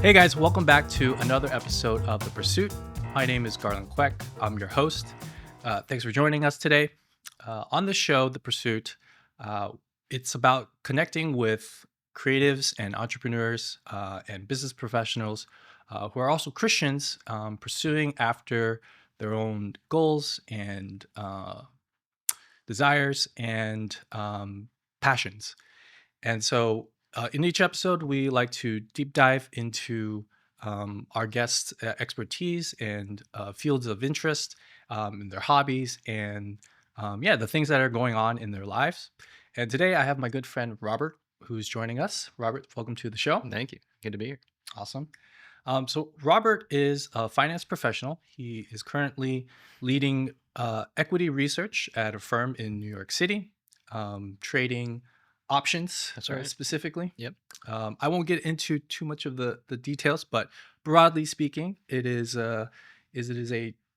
Hey guys, welcome back to another episode of The Pursuit. My name is Garland Queck. I'm your host. Thanks for joining us today. On the show, The Pursuit, uh, it's about connecting with creatives and entrepreneurs and business professionals who are also Christians, pursuing after their own goals and desires and passions. And so, in each episode, we like to deep dive into our guests' expertise and fields of interest, and their hobbies, and the things that are going on in their lives. And today, I have my good friend Robert, who's joining us. Robert, welcome to the show. Thank you. Good to be here. Awesome. So Robert is a finance professional. He is currently leading equity research at a firm in New York City, trading options That's right. specifically. Yep. I won't get into too much of the details, but broadly speaking, it is a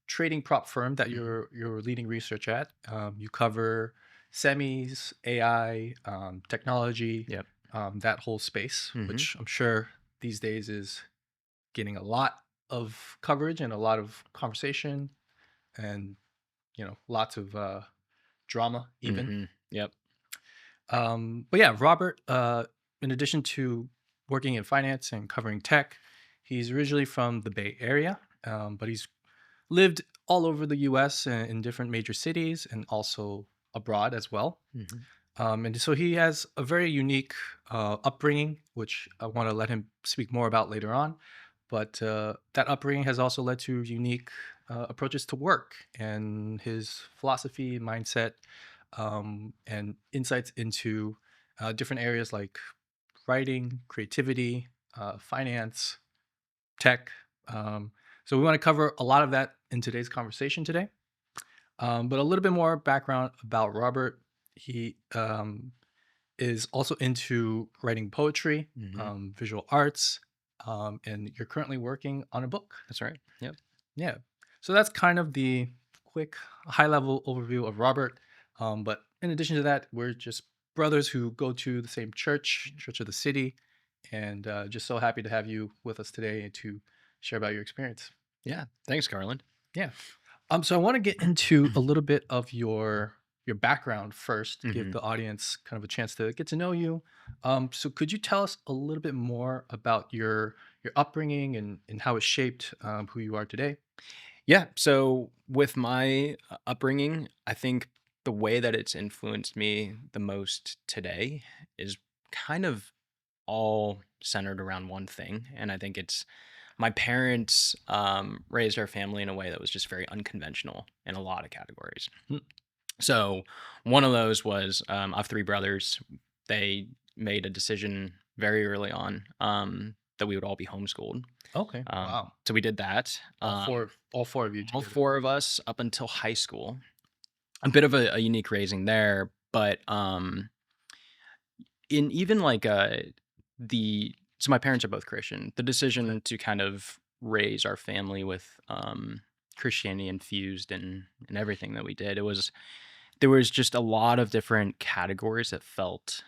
trading prop firm that you're leading research at. You cover semis, AI, technology, Yep. that whole space, Mhm. which I'm sure these days is getting a lot of coverage and a lot of conversation and lots of drama even. Yep. But yeah, Robert, in addition to working in finance and covering tech, he's originally from the Bay Area, but he's lived all over the US and in different major cities and also abroad as well. Mhm. And so he has a very unique upbringing, which I want to let him speak more about later on. But that upbringing has also led to unique approaches to work and his philosophy, mindset, and insights into different areas like writing, creativity, finance, tech. So we want to cover a lot of that in today's conversation today. But a little bit more background about Robert. He is also into writing poetry, Mhm. visual arts, and you're currently working on a book. That's right. Yep. Yeah. So that's kind of the quick, high level overview of Robert. But in addition to that, we're just brothers who go to the same church, Church of the City, and just so happy to have you with us today to share about your experience. Yeah. Thanks, Garland. Yeah. So I want to get into a little bit of your background first, give Mhm. the audience kind of a chance to get to know you. So could you tell us a little bit more about your upbringing and how it shaped who you are today? Yeah. So with my upbringing, I think the way that it's influenced me the most today is kind of all centered around one thing, and I think it's my parents raised our family in a way that was just very unconventional in a lot of categories. Mm. So one of those was I have three brothers. They made a decision very early on that we would all be homeschooled. Okay. Wow. So we did that. All four of you All together. four of us up until high school. A bit of a unique raising there, but in even like the so my parents are both Christian. The Okay. decision to kind of raise our family with Christianity infused in everything that we did, there was just a lot of different categories that felt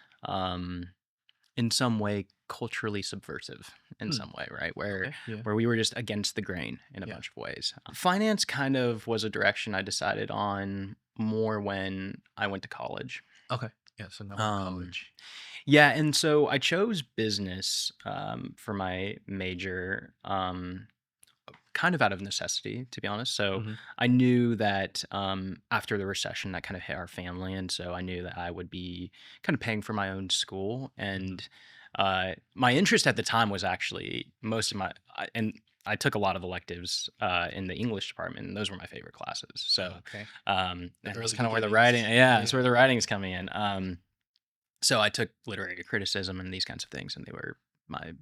in some way culturally subversive in Hmm. some way, right? where Okay. Yeah. where we were just against the grain in a Yeah. bunch of ways. Finance kind of was a direction I decided on more when I went to college. Okay. Yeah. So now we're in um college. yeah, and so I chose business for my major, kind of out of necessity, to be honest. So Hmm. I knew that after the recession, that kind of hit our family, and so I knew that I would be kind of paying for my own school. Hmm. And my interest at the time was actually most of my, and I took a lot of electives in the English department, and those were my favorite classes. So Okay. and The that's early kind of where the beginnings. writing, yeah, that's Yeah. where the writing is coming in. So I took literary criticism and these kinds of things, and they were my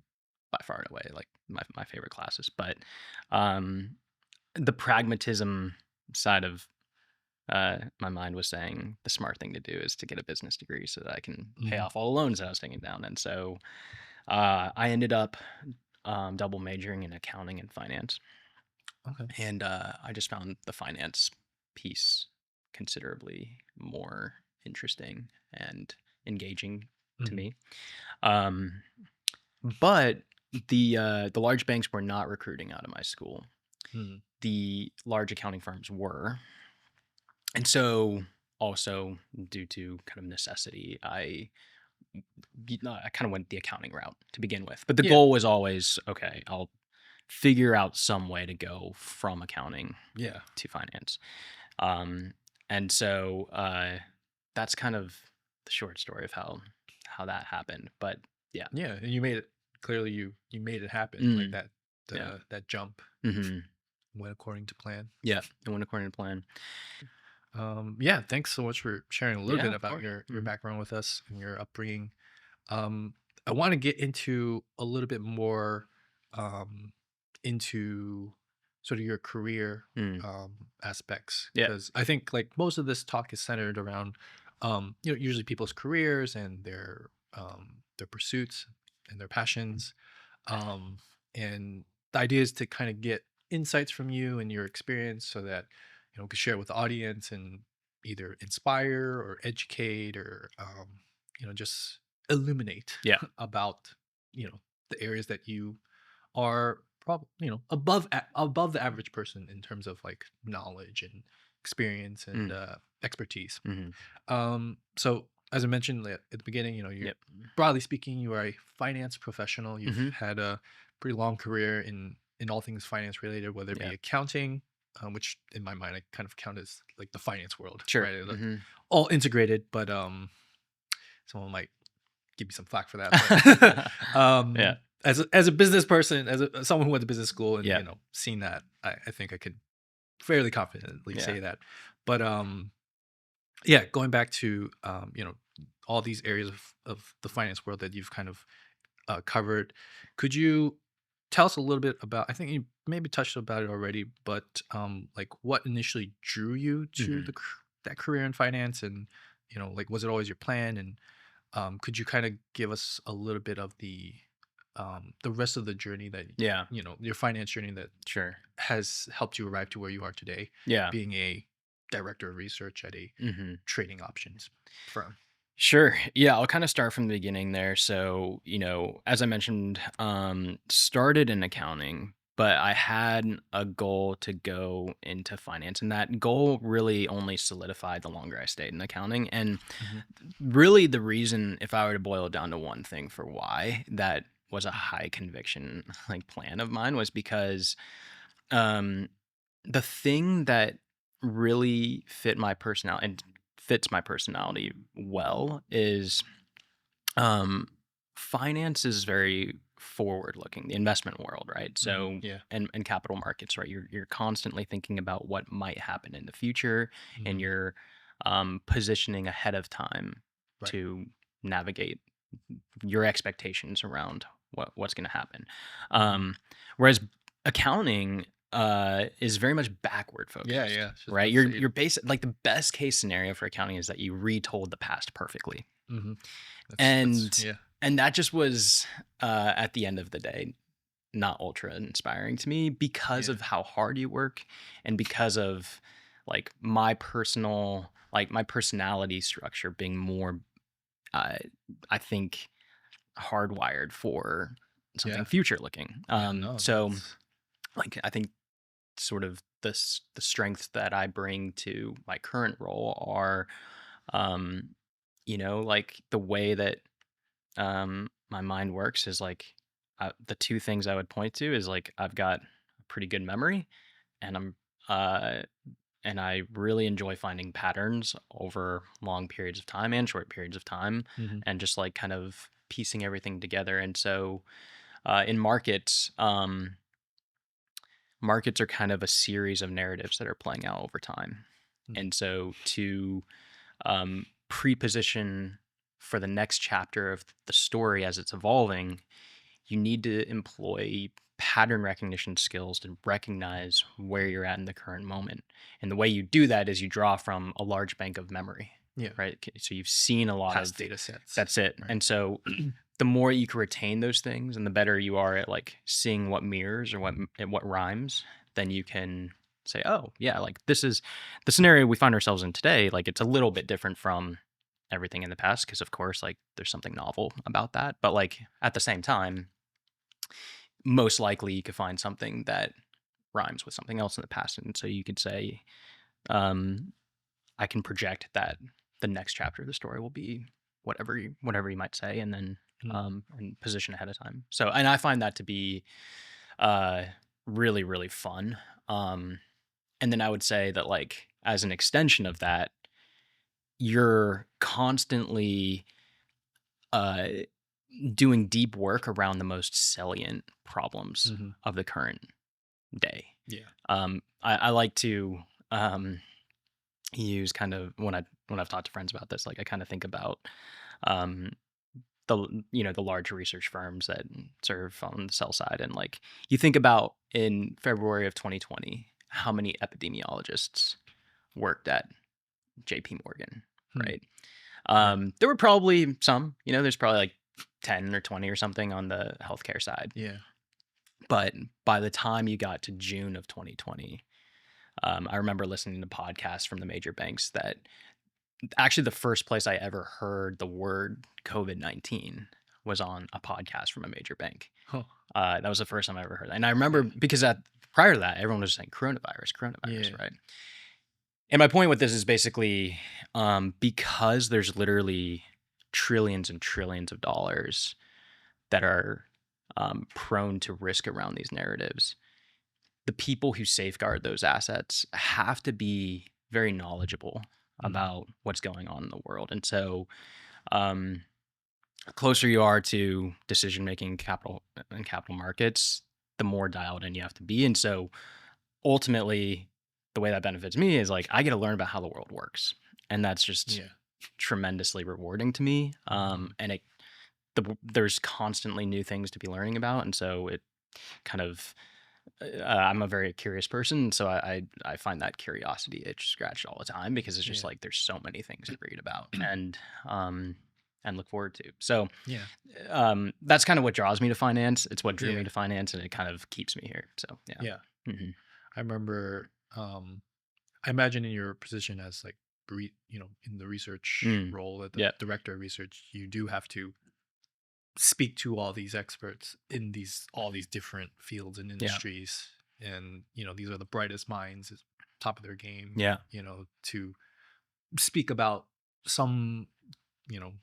by far and away like my favorite classes. But um, the pragmatism side of my mind was saying the smart thing to do is to get a business degree so that I can pay Hmm. off all the loans that I was taking down. And so I ended up double majoring in accounting and finance, Okay. and I just found the finance piece considerably more interesting and engaging to Hmm. me. Um, but The large banks were not recruiting out of my school. Mhm. The large accounting firms were. And so also due to kind of necessity, I kind of went the accounting route to begin with. But the Yeah, goal was always, okay, I'll figure out some way to go from accounting yeah, to finance. Um, and so that's kind of the short story of how that happened. But yeah. yeah, and you made it. Clearly, you made it happen. Like Mm, that, yeah. that jump Hmm. went according to plan. Yeah. It went according to plan. Yeah, thanks so much for sharing a little Yeah, bit of about course. your Hmm. background with us and your upbringing. Um, I want to get into a little bit more um, into sort of your career Mm, aspects, yeah. because I think like most of this talk is centered around usually people's careers and their pursuits and their passions, um, and the idea is to kind of get insights from you and your experience so that we can share it with the audience and either inspire or educate or just illuminate Yeah. about the areas that you are probably above the average person in terms of like knowledge and experience and Mm, expertise. hmm. So as I mentioned at the beginning, you Yep. broadly speaking, you are a finance professional. You've Hmm. had a pretty long career in all things finance related, whether it Yeah. be accounting, which in my mind I kind of count as like the finance world, Sure. right? Hmm. All integrated, but someone might give me some flack for that. But Yeah. as a business person, as someone who went to business school and Yeah. seen that, I think I could fairly confidently Yeah. say that. But yeah, going back to all these areas of the finance world that you've kind of covered, could you tell us a little bit about? I think you maybe touched about it already, but like what initially drew you to Hmm. that career in finance, and like was it always your plan? And could you kind of give us a little bit of the rest of the journey that Yeah. your finance journey that Sure. has helped you arrive to where you are today, Yeah. being a director of research at a Hmm. trading options firm? Sure. Yeah, I'll kind of start from the beginning there. So, as I mentioned, started in accounting, but I had a goal to go into finance, and that goal really only solidified the longer I stayed in accounting. And Hmm. really, the reason, if I were to boil it down to one thing for why that was a high conviction like plan of mine, was because um, the thing that really fit my personality and fits my personality well is um finance is very forward looking, the investment world, right? Hmm. So Yeah. and capital markets, right? You're constantly thinking about what might happen in the future, and Hmm. you're positioning ahead of time Right. to navigate your expectations around what's going to happen. Hmm. Whereas accounting is very much backward Yeah. focused, Yeah. Just right? about to You're say it. you're basic like the best case scenario for accounting is that you retold the past perfectly. Hmm. That's And yeah. and that just was at the end of the day not ultra inspiring to me because Yeah. of how hard you work, and because of my personality structure being more uh, I think hardwired for something Yeah. future looking. Yeah. No, So that's like I think sort of the strengths that I bring to my current role are um like the way that my mind works is like the two things I would point to is like I've got a pretty good memory, and uh and I really enjoy finding patterns over long periods of time and short periods of time, hmm and just like kind of piecing everything together. And so in markets are kind of a series of narratives that are playing out over time. And so to pre-position for the next chapter of the story as it's evolving, you need to employ pattern recognition skills to recognize where you're at in the current moment. And the way you do that is you draw from a large bank of memory, yeah. right? So you've seen a lot Past of data sets, that's it. right? And so the more you can retain those things and the better you are at like seeing what mirrors or what rhymes, then you can say, oh, yeah, like this is the scenario we find ourselves in today. Like it's a little bit different from everything in the past because, of course, like there's something novel about that. But like at the same time, most likely you could find something that rhymes with something else in the past. And so you could say, um, I can project that the next chapter of the story will be whatever you might say, and then Mm, and position ahead of time. So, and I find that to be uh, really really fun. Um, and then I would say that like as an extension of that, you're constantly uh, doing deep work around the most salient problems mhm. of the current day. Yeah. I like to use kind of when I've talked to friends about this, like I kind of think about um, the large research firms that serve on the sell side, and like you think about in February of 2020, how many epidemiologists worked at J.P. Morgan, Hmm. right? Yeah. There were probably some, there's probably like 10 or 20 or something on the healthcare side. Yeah. But by the time you got to June of 2020, I remember listening to podcasts from the major banks that actually the first place I ever heard the word COVID-19 was on a podcast from a major bank. Huh. That was the first time I ever heard that. And I remember Yeah. because prior to that, everyone was saying coronavirus, coronavirus, Yeah. right? And my point with this is basically because there's literally trillions and trillions of dollars that are prone to risk around these narratives, the people who safeguard those assets have to be very knowledgeable Mhm. about what's going on in the world. And so, um, closer you are to decision making capital and capital markets, the more dialed in you have to be. And so, ultimately, the way that benefits me is like I get to learn about how the world works, and that's just Yeah. tremendously rewarding to me. Mhm. And there's constantly new things to be learning about, and so it kind of I'm a very curious person, so I find that curiosity itch scratched all the time because it's just Yeah. like there's so many things to read about um and look forward to. So Yeah. that's kind of what draws me to finance. It's what drew me Yeah. to finance, and it kind of keeps me here. So yeah. Yeah. Hmm. I remember, I imagine in your position as like, in the research Mm. role at the Yeah. director of research, you do have to speak to all these experts in all these different fields and Yeah. industries. And, these are the brightest minds, is top of their game, Yeah. to speak about some, you know,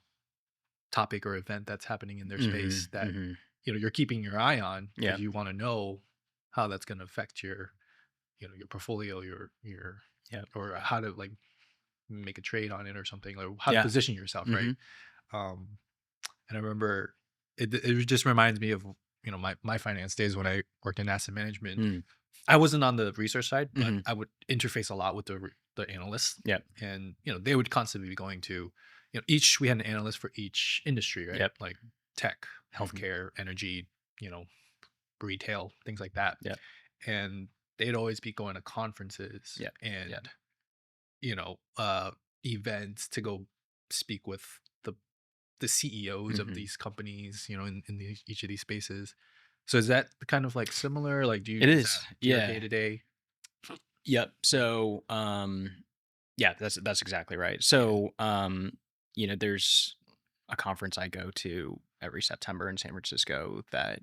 topic or event that's happening in their Hmm. space that, Hmm. you're keeping your eye on Yeah. because you want to know how that's going to affect your portfolio, your Yeah. or how to like make a trade on it or something, or how to Yeah. position yourself, right? Hmm. um and I remember it just reminds me of my finance days when I worked in asset management. Mm. I wasn't on the research side, but Hmm. I would interface a lot with the analysts. Yep. And they would constantly be going to, each we had an analyst for each industry, right? Yep. Like tech, Hmm. healthcare, energy, you know retail, things like that. Yep. And they'd always be going to conferences Yep. Yep. and you know uh events to go speak with the CEOs of Hmm. these companies, each of these spaces. So is that kind of like similar? Like, It is is. that your Yeah. day to day? Yep. So, yeah, that's exactly right. Yeah. So, there's a conference I go to every September in San Francisco that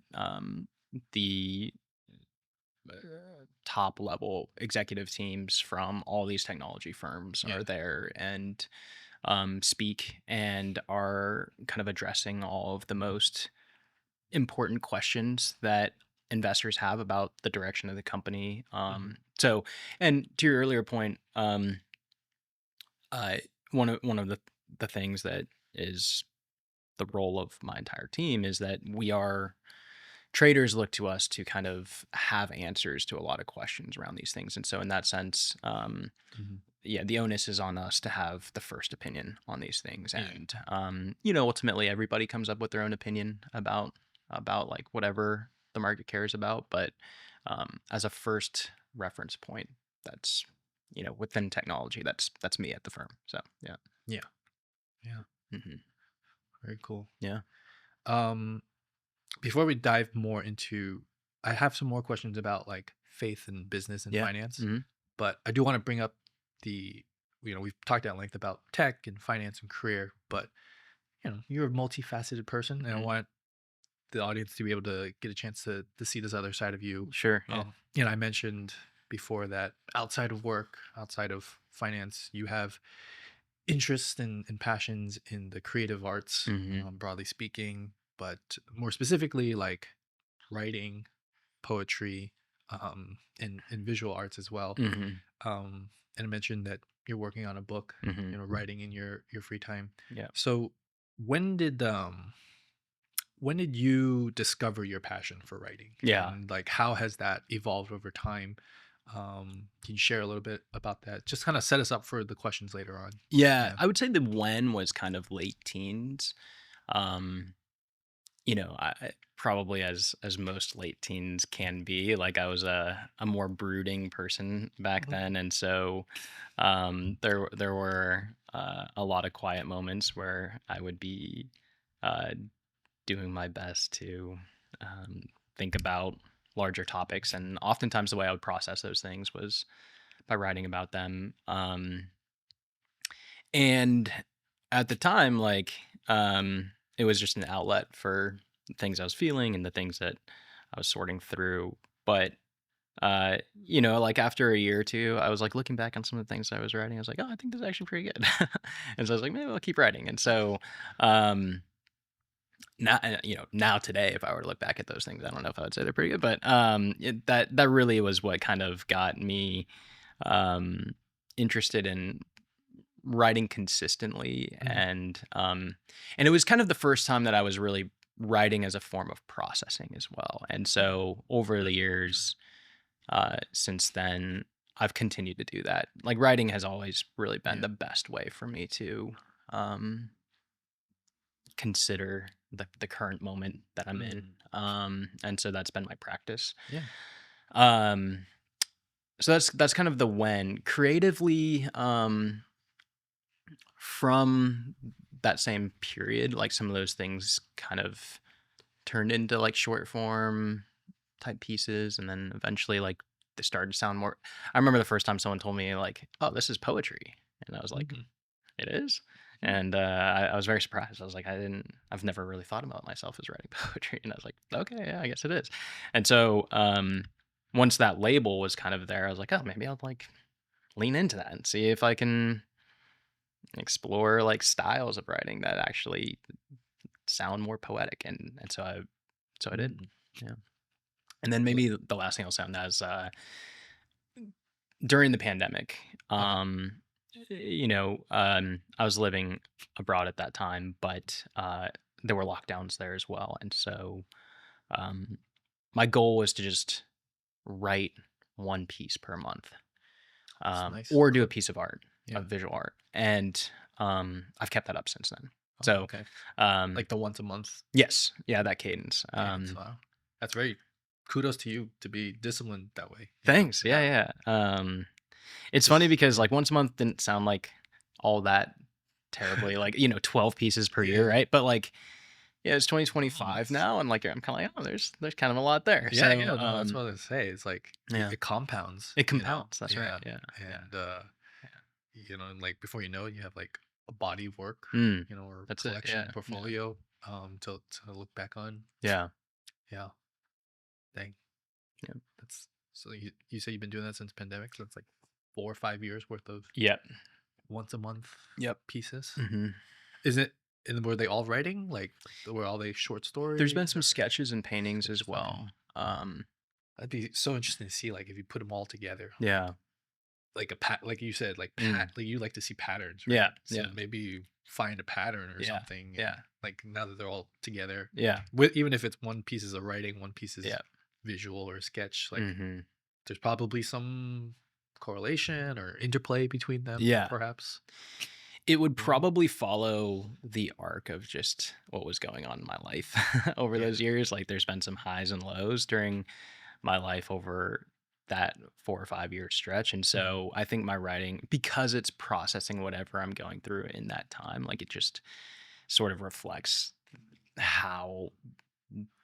the top level executive teams from all these technology firms are Yeah. there and speak and are kind of addressing all of the most important questions that investors have about the direction of the company. Hmm. So, and to your earlier point, uh, one of the things that is the role of my entire team is that we are traders look to us to kind of have answers to a lot of questions around these things, and so in that sense, Hmm. yeah, the onus is on us to have the first opinion on these things, Yeah. and ultimately everybody comes up with their own opinion about like whatever the market cares about, but as a first reference point, that's within technology, that's me at the firm. So yeah. Yeah. Yeah. Hmm. Very cool. Yeah. Um, Before we dive more into, I have some more questions about like faith and business and Yeah. finance, Hmm. but I do want to bring up the, we've talked at length about tech and finance and career, but you're a multifaceted person, and I Hmm. want the audience to be able to get a chance to see this other side of you. Sure. Yeah. I mentioned before that outside of work, outside of finance, you have interests and passions in the creative arts, Hmm. broadly speaking, but more specifically, like writing, poetry, and visual arts as well. Hmm. And I mentioned that you're working on a book, Hmm. writing in your free time. Yeah. So when did um when did you discover your passion for writing, Yeah. and like how has that evolved over time? Can you share a little bit about that? Just kind of set us up for the questions later on. Yeah. Yeah. I would say the when was kind of late teens. Um, probably as most late teens can be. Like I was a more brooding person back Mhm. then, and so there were a lot of quiet moments where I would be uh, doing my best to um, think about larger topics, and oftentimes the way I would process those things was by writing about them. And at the time, like, it was just an outlet for things I was feeling and the things that I was sorting through. But, like after a year or two, I was like looking back on some of the things I was writing. I was like, oh, I think this is actually pretty good. And so I was like, maybe I'll keep writing. And so, um, now today, if I were to look back at those things, I don't know if I would say they're pretty good, but that really was what kind of got me um, interested in writing consistently, Mhm. and it was kind of the first time that I was really writing as a form of processing as well. And so over the years since then, I've continued to do that. Like writing has always really been Yeah. the best way for me to um, consider the current moment that I'm in, Mm. and so that's been my practice. Yeah. Um, so that's kind of the when creatively. From that same period, like some of those things kind of turned into like short form type pieces, and then eventually like they started to sound more. I remember the first time someone told me like, "Oh, this is poetry," and I was like, Mhm. "It is," Mm. and I was very surprised. I was like, I've never really thought about myself as writing poetry," and I was like, "Okay, yeah, I guess it is," and so once that label was kind of there, I was like, "Oh, maybe I'll like lean into that and see if I can explore like styles of writing that actually sound more poetic," and so I did. Mm. Yeah. And then L- maybe the last thing I'll sound as during the pandemic, Uh-huh. I was living abroad at that time, but there were lockdowns there as well, and so um, my goal was to just write one piece per month, It's nice. or do a Okay. piece of art, Yeah. of visual art, and I've kept that up since then. Oh, So, okay. um, Like the once a month yes, yeah, that cadence. cadence. Wow. That's very kudos to you to be disciplined that way, Thanks. to have Yeah, yeah. It's funny just because yeah. like once a month didn't sound like all that terribly like 12 pieces per year, Yeah. right? But like yeah, it's Oh, 2025 it's now, and like I'm kind of like, oh, there's kind of a lot there. yeah, So yeah, no, that's what I was say. It's like yeah, it compounds, it compounds. That's right. Yeah. Yeah, yeah, And yeah. and like before you know it, you have like a body of work, Mm, or that's it. collection, Yeah, yeah, portfolio, to look back on. yeah, Yeah. Dang. yeah. That's so you say you've been doing that since pandemic, so it's like 4 or 5 years worth of Yep. once a month Yep. pieces. Hmm. Is it and were they all writing? Like were all they short There's been stories some or sketches and paintings as sketches? Okay. well. Wow. That'd be so interesting to see, like if you put them all together, Yeah. like a pat, like you said, Mm, like you like to see patterns, right? yeah. So Yeah. maybe you find a pattern or Yeah. something, and Yeah. like now that they're all together, Yeah. with even if it's one piece is a writing, one piece is Yeah. visual or sketch, like Hmm. there's probably some correlation or interplay between them, Yeah. perhaps. It would Yeah. probably follow the arc of just what was going on in my life over Yeah. those years. Like, there's been some highs and lows during my life over that 4 or 5 year stretch. And Mhm. so I think my writing, because it's processing whatever I'm going through in that time, like it just sort of reflects how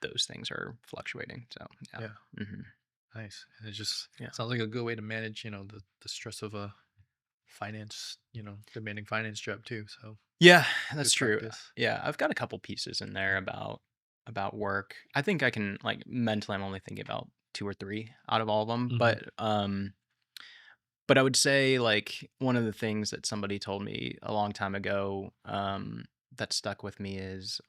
those things are fluctuating. So, yeah. Yeah. Hmm. Nice. And it just Yeah. sounds like a good way to manage, the stress of a demanding finance job too. So Yeah, that's good true. practice. Yeah. I've got a couple pieces in there about about work. I think I can like mentally I'm only thinking about 2 or 3 out of all of them, Mhm. but I would say like one of the things that somebody told me a long time ago that stuck with me is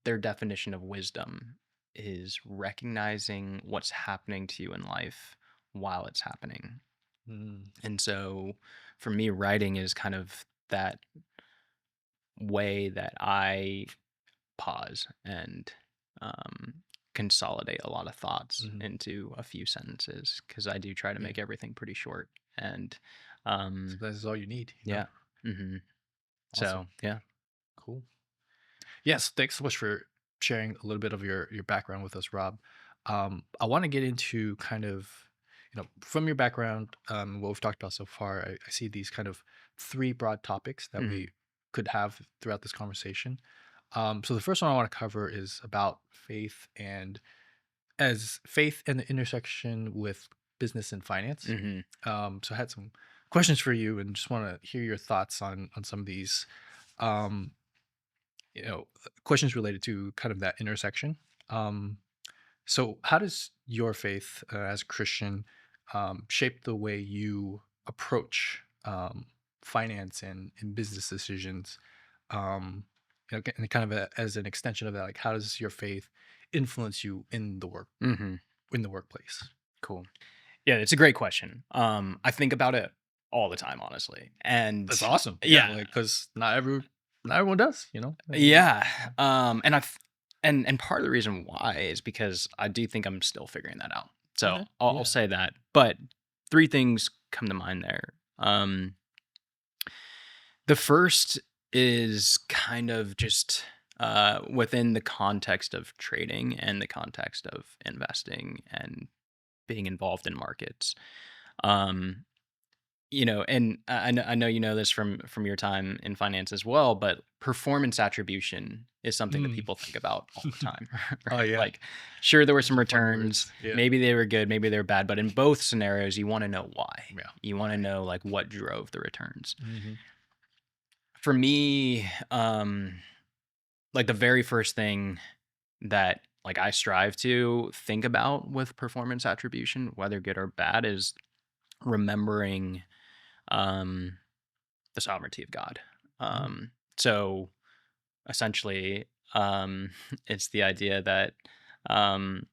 their definition of wisdom is recognizing what's happening to you in life while it's happening. Mm. And so for me, writing is kind of that way that I pause and consolidate a lot of thoughts Mhm. into a few sentences because I do try to Yeah. make everything pretty short. And um, Sometimes that's all you need, you know? yeah. hmm Awesome. So, yeah. Cool. Yes, thanks so much for sharing a little bit of your background with us, Rob. I want to get into kind of, from your background, what we've talked about so far. I see these kind of three broad topics that hmm we could have throughout this conversation. So the first one I want to cover is about faith and as faith and the intersection with business and finance. hmm So I had some questions for you and just want to hear your thoughts on some of these. Um, Questions related to kind of that intersection. Um, so, how does your faith as a Christian shape the way you approach finance and business decisions? Um, and kind of as an extension of that, like how does your faith influence you hmm in the workplace? Cool. Yeah, it's a great question. I think about it all the time, honestly. And That's awesome. Yeah, yeah, like because not everyone does. yeah. And and part of the reason why is because I do think I'm still figuring that out. So Okay. I'll Yeah. say that. But three things come to mind there. The first is kind of just within the context of trading and the context of investing and being involved in markets. Um, and I know you know this from your time in finance as well, but performance attribution is something that Mm. people think about all the time, Oh right? yeah. Like, sure, there were Those some are fun returns, words. Yeah. maybe they were good, maybe they were bad, but in both scenarios, you want to know why. Yeah. You want Why? to know like what drove the returns. Hmm. For me, like the very first thing that like I strive to think about with performance attribution, whether good or bad, is remembering um the sovereignty of God. Mm. So essentially, it's the idea that um,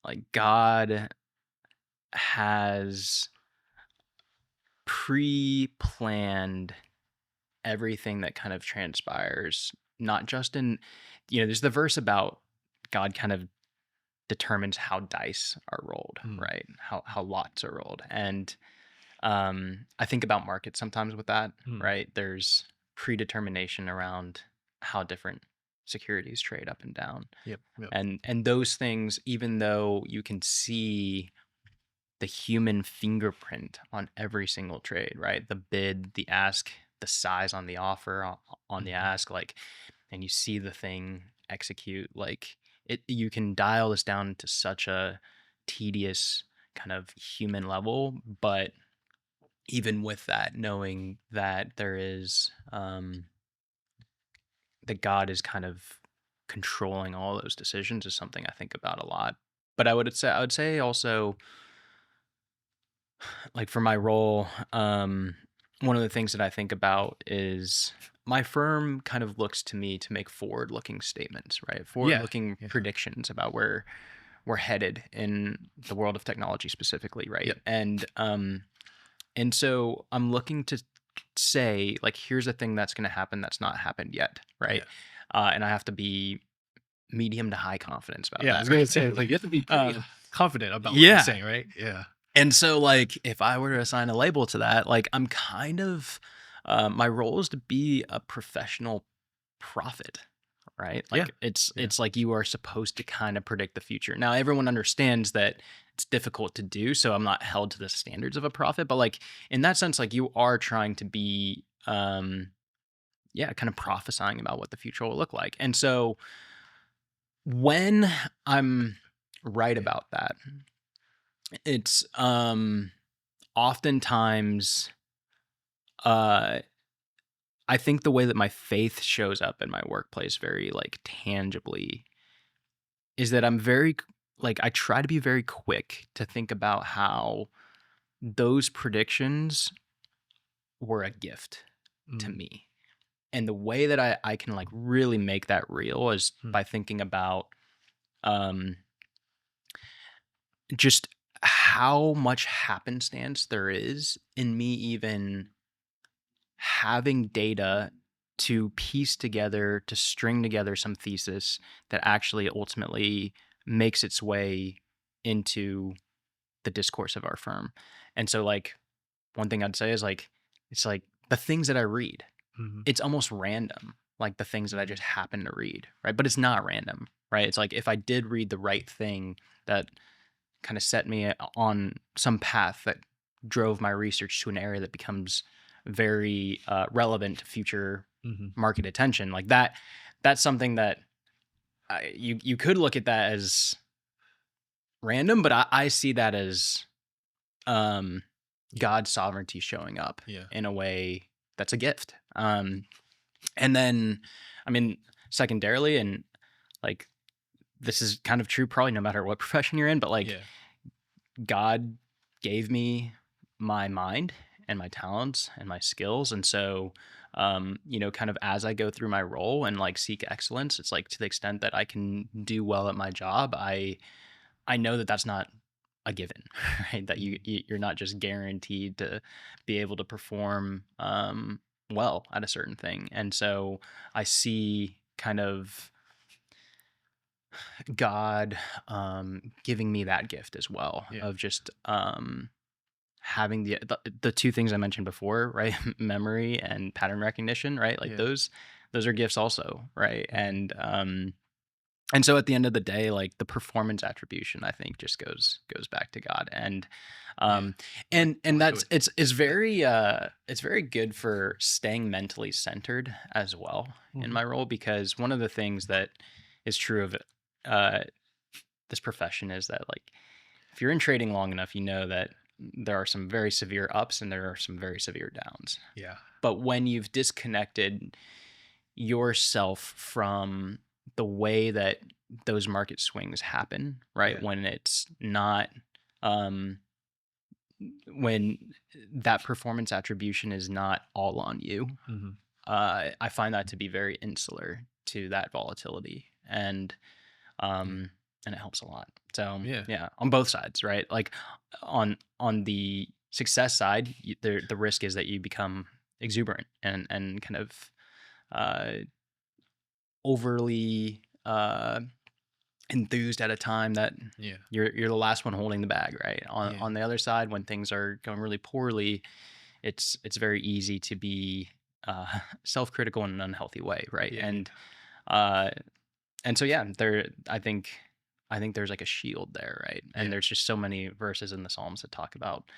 like God has pre-planned everything that kind of transpires, not just in, there's the verse about God kind of determines how dice are rolled, Mm. right? How lots are rolled, and I think about markets sometimes with that, Mm. right? There's predetermination around how different securities trade up and down. Yep. Yep. And those things, even though you can see the human fingerprint on every single trade, right? The bid, the ask, the size on the offer, on the Mhm. ask, like, and you see the thing execute, like you can dial this down to such a tedious kind of human level, but even with that, knowing that there is that God is kind of controlling all those decisions is something I think about a lot. But I would say also like for my role, one of the things that I think about is my firm kind of looks to me to make forward-looking statements, right? Yeah. Forward-looking Yeah. predictions about where we're headed in the world of technology specifically, right? Yep. And so I'm looking to say, like, here's a thing that's going to happen that's not happened yet, right? Yeah. And I have to be medium to high confidence about Yeah. I that, was gonna right? say like you have to be pretty confident about what you're Yeah. saying, right? Yeah. And so, like, if I were to assign a label to that, like, I'm kind of, my role is to be a professional prophet, right? Yeah. Like, it's Yeah. it's like you are supposed to kind of predict the future. Now, everyone understands that it's difficult to do, so I'm not held to the standards of a prophet. But like in that sense, like you are trying to be, yeah, kind of prophesying about what the future will look like. And so when I'm right Yeah. about that, it's oftentimes uh I think the way that my faith shows up in my workplace very, like, tangibly is that I'm very like, I try to be very quick to think about how those predictions were a gift to Mm, me. And the way that I can, like, really make that real is mm, by thinking about, um, just how much happenstance there is in me even having data to piece together, to string together some thesis that actually ultimately makes its way into the discourse of our firm. And so, like, one thing I'd say is, like, it's like the things that I read, mhm, it's almost random, like the things that I just happen to read, right? But it's not random, right? It's like if I did read the right thing that kind of set me on some path that drove my research to an area that becomes very relevant to future mhm. market attention, like that, that's something that you could look at that as random, but I see that as um, Yeah, God's sovereignty showing up yeah. in a way that's a gift. And then, I mean, secondarily, and like this is kind of true probably no matter what profession you're in, but like Yeah. God gave me my mind and my talents and my skills. And so, kind of as I go through my role and like seek excellence, it's like to the extent that I can do well at my job, I know that that's not a given, right? That Mhm. you're not just guaranteed to be able to perform well at a certain thing. And so I see kind of God giving me that gift as well Yeah, of just having the two things I mentioned before, right? Memory and pattern recognition, right? Like yeah. those are gifts also, right? Mhm. And so at the end of the day, like the performance attribution, I think just goes back to God. Yeah. Um I and I that's would it's very good for staying mentally centered as well in mhm. my role, because one of the things that is true of uh this profession is that, like, if you're in trading long enough, you know that there are some very severe ups and there are some very severe downs. Yeah. But when you've disconnected yourself from the way that those market swings happen, right? Yeah. When it's not, um, when that performance attribution is not all on you, Mhm. I find that to be very insular to that volatility. Yeah. Um, and it helps a lot. So Yeah. yeah, on both sides, right? Like on the success side, the risk is that you become exuberant and kind of uh, overly enthused at a time that Yeah. you're the last one holding the bag, right? Yeah. On the other side, when things are going really poorly, it's very easy to be uh, self-critical in an unhealthy way, right? Yeah. Yeah. Uh, and so yeah, I think there's like a shield there, right? And Yeah. there's just so many verses in the Psalms that talk about Yeah.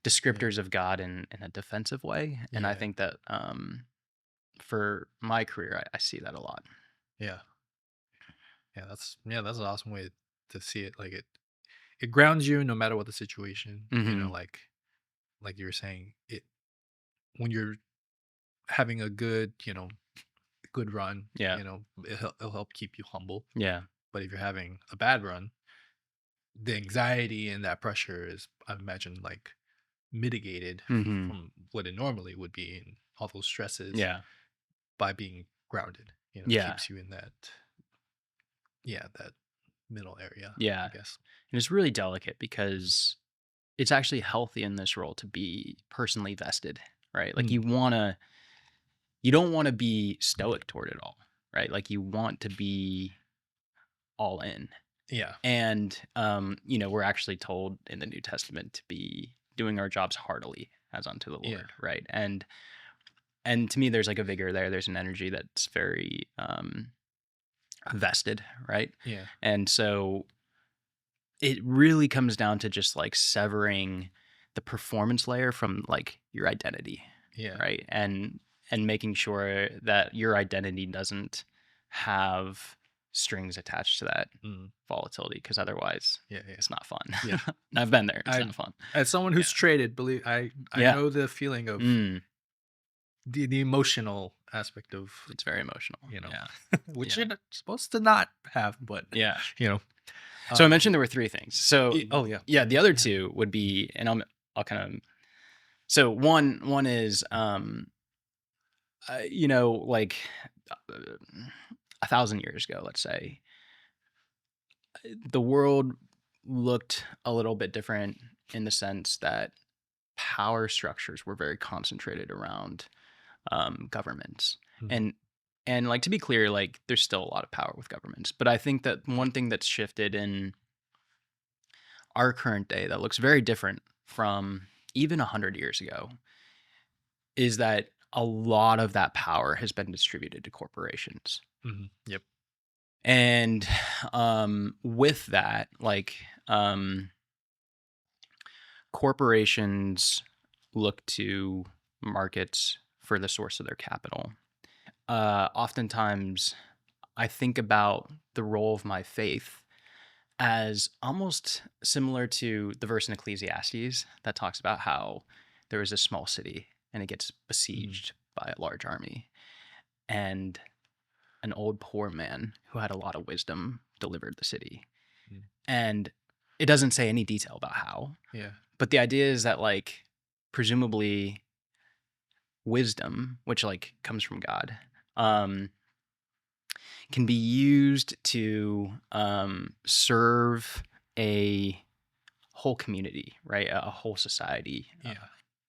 descriptors of God in a defensive way. And I Yeah. think that for my career, I see that a lot. Yeah. That's an awesome way to see it. Like it grounds you no matter what the situation, Hmm. like you were saying, it when you're having a good, good run, Yeah. it'll help keep you humble. Yeah. But if you're having a bad run, the anxiety and that pressure is, I imagine, like mitigated Hmm. from what it normally would be, and all those stresses Yeah. by being grounded. Yeah. Keeps you in that middle area, Yeah. I And guess. it's really delicate because it's actually healthy in this role to be personally vested, right? Like Mm, you don't want to be stoic toward it all, right? Like you want to be all in. yeah, And we're actually told in the New Testament to be doing our jobs heartily as unto the yeah, Lord, right? And to me there's like a vigor there. There's an energy that's very vested, right? yeah, And so it really comes down to just like severing the performance layer from like your identity, yeah, right? And making sure that your identity doesn't have strings attached to that mm, volatility, because otherwise yeah, yeah, it's not fun. yeah. I've been there. It's I not fun. As someone Yeah. who's traded, believe I Yeah. know the feeling of Mm. the emotional aspect of, It's very emotional. you know, Yeah. which Yeah. you're not supposed to not have, but Yeah. you know, So I um, mentioned there were 3 things. So, oh yeah, yeah, the other yeah, 2 would be, and I'll kind of, so one is, like, uh, 1,000 years ago, let's say, the world looked a little bit different in the sense that power structures were very concentrated around, governments. mhm, And like, to be clear, like, there's still a lot of power with governments, but I think that one thing that's shifted in our current day that looks very different from even 100 years ago is that a lot of that power has been distributed to corporations. yep, And with that, like, corporations look to markets for the source of their capital. Oftentimes, I think about the role of my faith as almost similar to the verse in Ecclesiastes that talks about how there is a small city and it gets mhm, besieged by a large army. And an old poor man who had a lot of wisdom delivered the city. mm, And it doesn't say any detail about how, yeah, but the idea is that, like, presumably wisdom, which, like, comes from God, um, can be used to, serve a whole community, right? A whole society. yeah,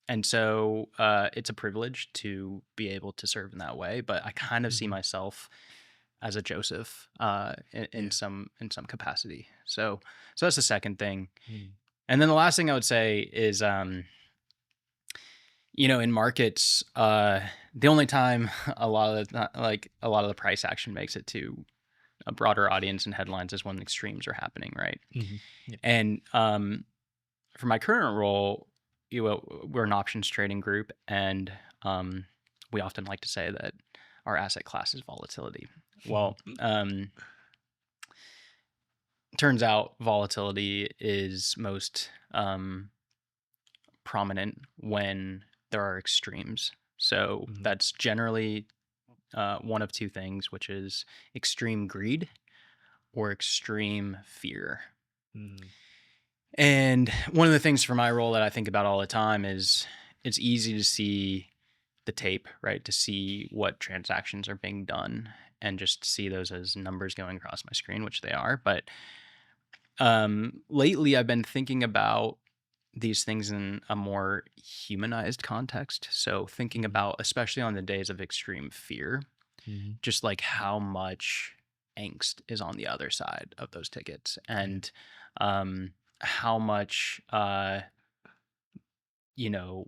And so, it's a privilege to be able to serve in that way. But I kind of see mhm, myself as a Joseph, in yeah, some capacity. So that's the second thing. mm, And then the last thing I would say is, in markets, the only time a lot of the price action makes it to a broader audience and headlines is when extremes are happening, right? mhm, yep, And for my current role, we're an options trading group, and we often like to say that our asset class is volatility. Well, turns out volatility is most prominent when there are extremes. So mhm, that's generally one of two things, which is extreme greed or extreme fear. mhm, And one of the things for my role that I think about all the time is it's easy to see the tape, right? To see what transactions are being done and just see those as numbers going across my screen, which they are. But lately, I've been thinking about these things in a more humanized context. So, thinking mhm, about, especially on the days of extreme fear, mhm, just like how much angst is on the other side of those tickets, yeah, and how much, you know,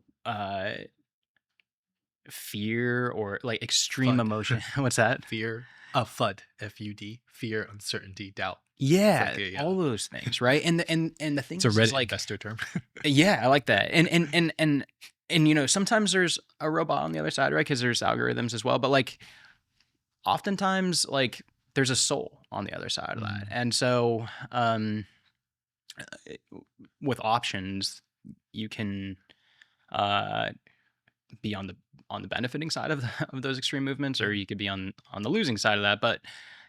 fear or like extreme FUD, emotion. What's that? fear, FUD, FUD, fear, uncertainty, doubt. It's like Yeah, a all those things, right? And the thing it's a is Reddit like, investor term. yeah, I like that. And sometimes there's a robot on the other side, right? Because there's algorithms as well. But like, oftentimes, like, there's a soul on the other side of that. Mm, And so, it- with options, you can uh, be on the benefiting side of of those extreme movements, or mhm, you could be on the losing side of that. But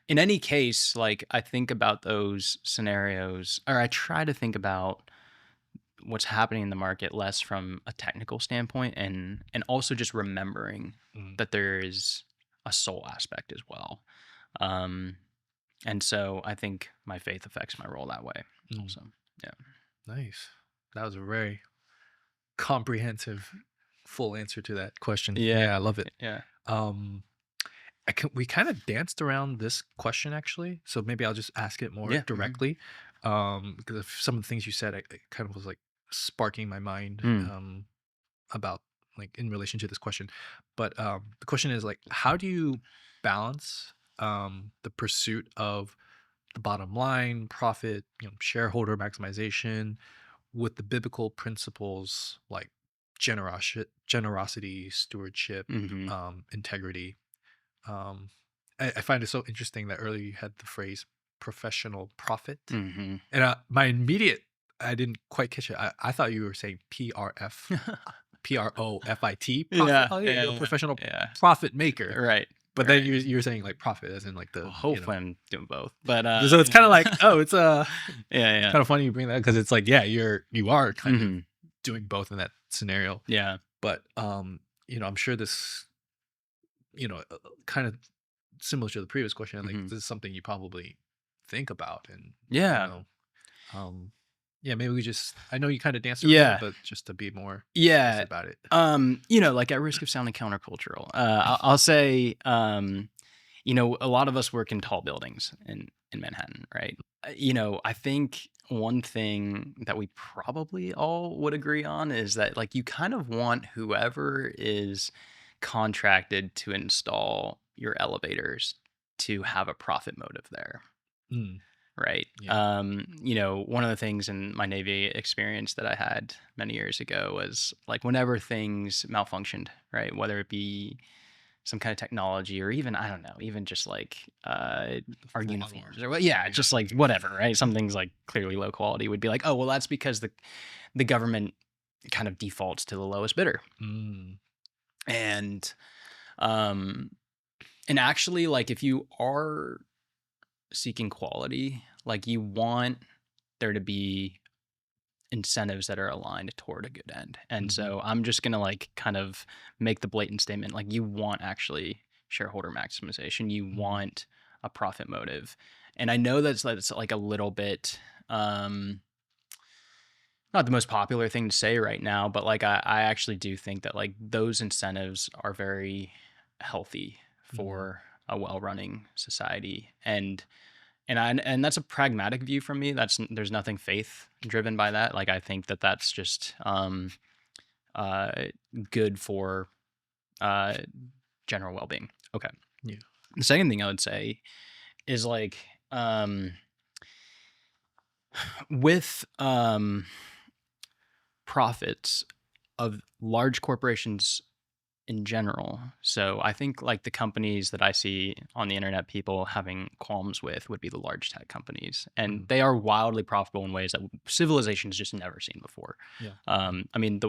in any case, like, I think about those scenarios, or I try to think about what's happening in the market less from a technical standpoint, and also just remembering mm, that there is a soul aspect as well. Um, and so I think my faith affects my role that way mm. also. Yeah. Nice. That was a very comprehensive, full answer to that question. Yeah. Yeah, I love it. Yeah. Um, we kind of danced around this question actually, so maybe I'll just ask it more Yeah. directly. Because of some of the things you said, it kind of was like sparking my mind Mm. about like in relation to this question. But the question is like, how do you balance the pursuit of the bottom line, profit, shareholder maximization, with the biblical principles like generosity, stewardship, Hmm. integrity. Um, I find it so interesting that earlier you had the phrase professional profit, Hmm. and my immediate I didn't quite catch it. I thought you were saying PRF, PROFIT, profit. Yeah, Oh, yeah, you're a yeah, professional yeah. profit maker. Right, But then right. you're saying like profit as in like Well, the, hopefully I'm doing both, but, so it's kind of like, oh, it's yeah, it's yeah. kind of funny you bring that because it's like, yeah, you are kind of Mhm. doing both in that scenario. Yeah. But I'm sure this, kind of similar to the previous question, like Mhm. this is something you probably think about, and you Yeah. know, um, yeah, maybe we just, I know you kind of danced around it, Yeah. but just to be more Yeah. explicit about it. Like at risk of sounding countercultural, I'll say, a lot of us work in tall buildings in Manhattan, right? I think one thing that we probably all would agree on is that like you kind of want whoever is contracted to install your elevators to have a profit motive there. Mm, Right. yeah. One of the things in my Navy experience that I had many years ago was like whenever things malfunctioned, right? Whether it be some kind of technology or even, I don't know, even just like our Throttle or uniforms or yeah, yeah. just like whatever, right? Something's like clearly low quality would be like, oh, well, that's because the government kind of defaults to the lowest bidder. Mm, And um and actually like if you are seeking quality, like you want there to be incentives that are aligned toward a good end. And mhm, so I'm just going to like kind of make the blatant statement like you want actually shareholder maximization, you mhm, want a profit motive. And I know that's like a little bit not the most popular thing to say right now, but like I actually do think that like those incentives are very healthy mhm, for a well-running society. And that's a pragmatic view from me. There's nothing faith driven by that. Like I think that that's just uh, good for uh, general well-being. Okay. yeah. The second thing I would say is like um, with profits of large corporations in general. So I think like the companies that I see on the internet people having qualms with would be the large tech companies. And Mm, they are wildly profitable in ways that civilization's just never seen before. yeah. Yeah. I mean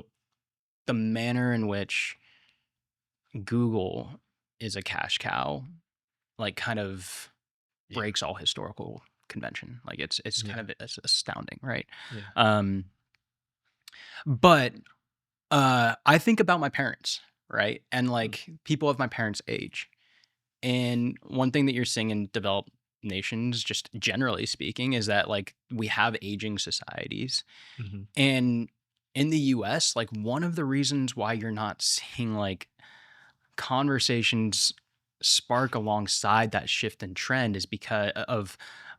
the manner in which Google is a cash cow, like kind of Yeah. breaks all historical convention. Like it's kind Yeah. of it's astounding, right? Yeah. Um, but I think about my parents, right? And Mm, like people of my parents' age. And one thing that you're seeing in developed nations, just generally speaking, is that like we have aging societies. mhm, And in the US, like one of the reasons why you're not seeing like conversations spark alongside that shift in trend is because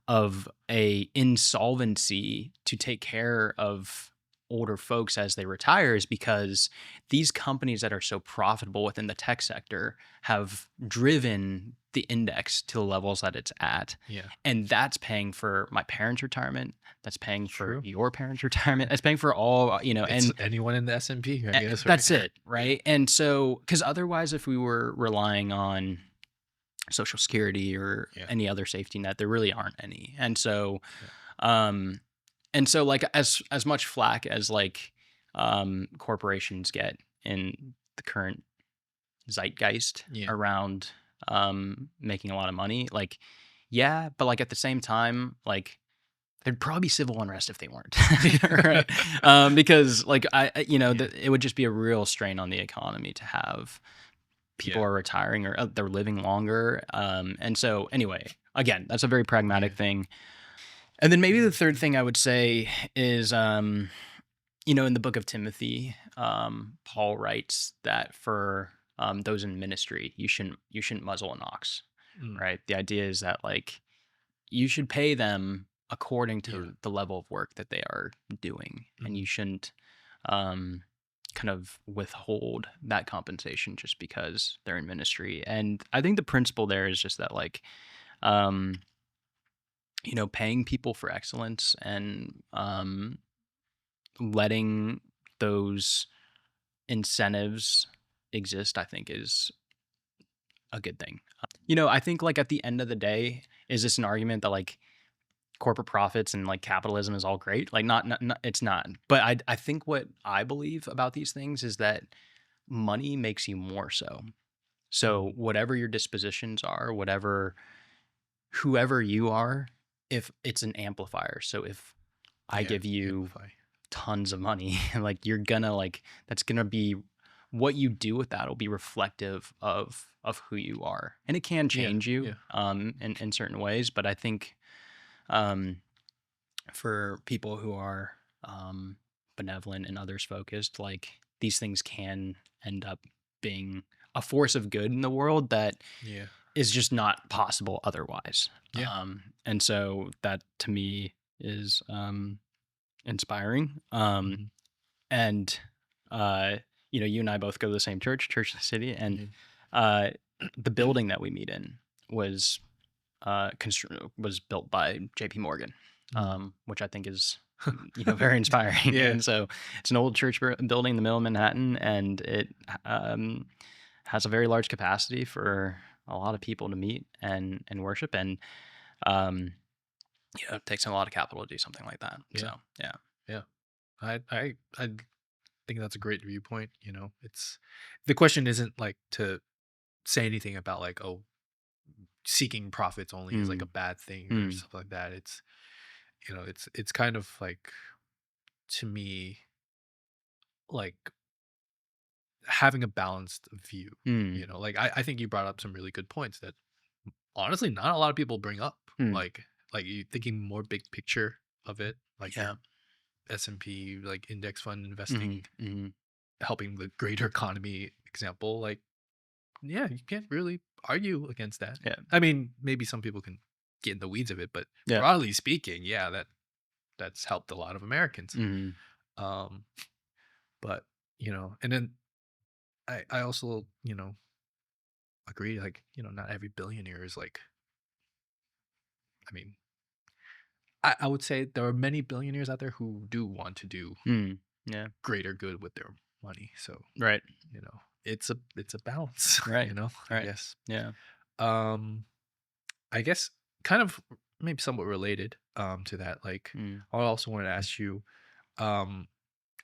of a insolvency to take care of older folks as they retire is because these companies that are so profitable within the tech sector have driven the index to the levels that it's at, yeah. and that's paying for my parents retirement, that's paying for True. your parents retirement, that's paying for all, It's and anyone in the S&P, I guess, right? that's it, Yeah. right? And so, because otherwise, if we were relying on Social Security or Yeah. any other safety net, there really aren't any. Yeah. Um, like as much flack as like corporations get in the current zeitgeist Yeah. around making a lot of money, like yeah, but like at the same time, like there'd probably be civil unrest if they weren't, right? Because like Yeah. it would just be a real strain on the economy to have people Yeah. are retiring or they're living longer. And so anyway, again, that's a very Yeah. pragmatic thing. And then maybe the third thing I would say is, in the book of Timothy, Paul writes that for those in ministry, you shouldn't muzzle an ox, Mm, right? The idea is that like you should pay them according yeah. to the level of work that they are doing, and you Mhm, shouldn't kind of withhold that compensation just because they're in ministry. And I think the principle there is just that like um paying people for excellence and letting those incentives exist, I think is a good thing. I think like at the end of the day, is this an argument that like corporate profits and like capitalism is all great. Like not it's not. But I think what I believe about these things is that money makes you more so. So Mm, whatever your dispositions are, whoever you are, if it's an amplifier. So if I yeah, give you amplify. tons of money, like you're gonna like that's gonna be what you do with that will be reflective of who you are. And it can Yeah, change you yeah, in certain ways, but I think um for people who are benevolent and others focused, like these things can end up being a force of good in the world that yeah, is just not possible otherwise. yeah. And so that to me is inspiring. Mhm, And uh, you know, you and I both go to the same church, Church of the City, and yeah. uh, the building that we meet in was was built by J.P. Morgan, Mm. which I think is very inspiring. Yeah, And so it's an old church building in the middle of Manhattan, and it um, has a very large capacity for a lot of people to meet and worship. And um, it takes a lot of capital to do something like that. yeah, So yeah. yeah. I think that's a great viewpoint. It's the question isn't like to say anything about like, oh, seeking profits only is like a Mm, bad thing or mm, stuff like that. It's kind of like, to me, like having a balanced view. mm, Like I think you brought up some really good points that honestly not a lot of people bring up. mm. Like you thinking more big picture of it, like Yeah. S&P, like index fund Mhm, investing, mhm. helping the greater economy example. Like, yeah, you can't really argue against that. Yeah. I mean, maybe some people can get in the weeds of it, but Yeah. broadly speaking, yeah, that's helped a lot of Americans. Mhm, Um, but and then I also agree, like, not every billionaire is like, I mean, I would say there are many billionaires out there who do want to do mm. Yeah. greater good with their money. So, Right. it's a balance, Right. I Right. guess. Yeah. Um, I guess kind of maybe somewhat related to that. Like, Mm, I also wanted to ask you, um,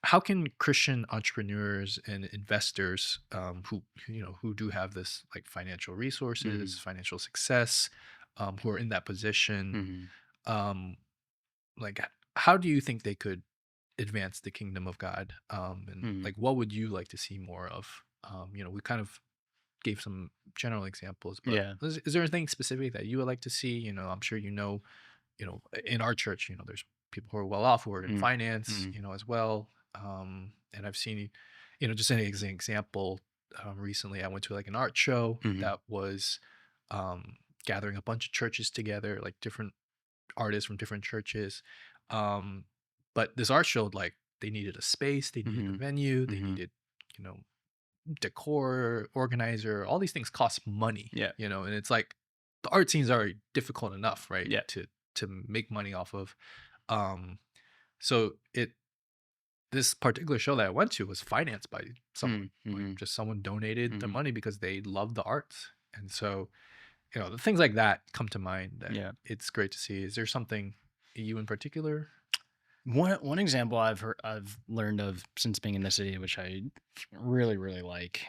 how can Christian entrepreneurs and investors, who do have this like financial resources, mhm, financial success, who are in that position, mhm, um, like how do you think they could advance the kingdom of God? And mhm. like, what would you like to see more of? We kind of gave some general examples, but Yeah. is there anything specific that you would like to see? I'm sure in our church, there's people who are well off who are in Mm, finance, mhm, as well. And I've seen, just as an example, recently I went to like an art show mhm, that was gathering a bunch of churches together, like different artists from different churches. Um, but this art show, like, they needed a space, they needed a mhm, venue, they mhm. needed, you know, decor, organizer, all these things cost money, Yeah. and it's like the art scene's already difficult enough, right? Yeah. To make money off of. Um, so this particular show that I went to was financed by someone. Mm, Like, mhm, just someone donated the mhm. money because they love the arts. And so, the things like that come to mind that Yeah. it's great to see. Is there something you in particular? One example I've learned of since being in the city, which I really, really like,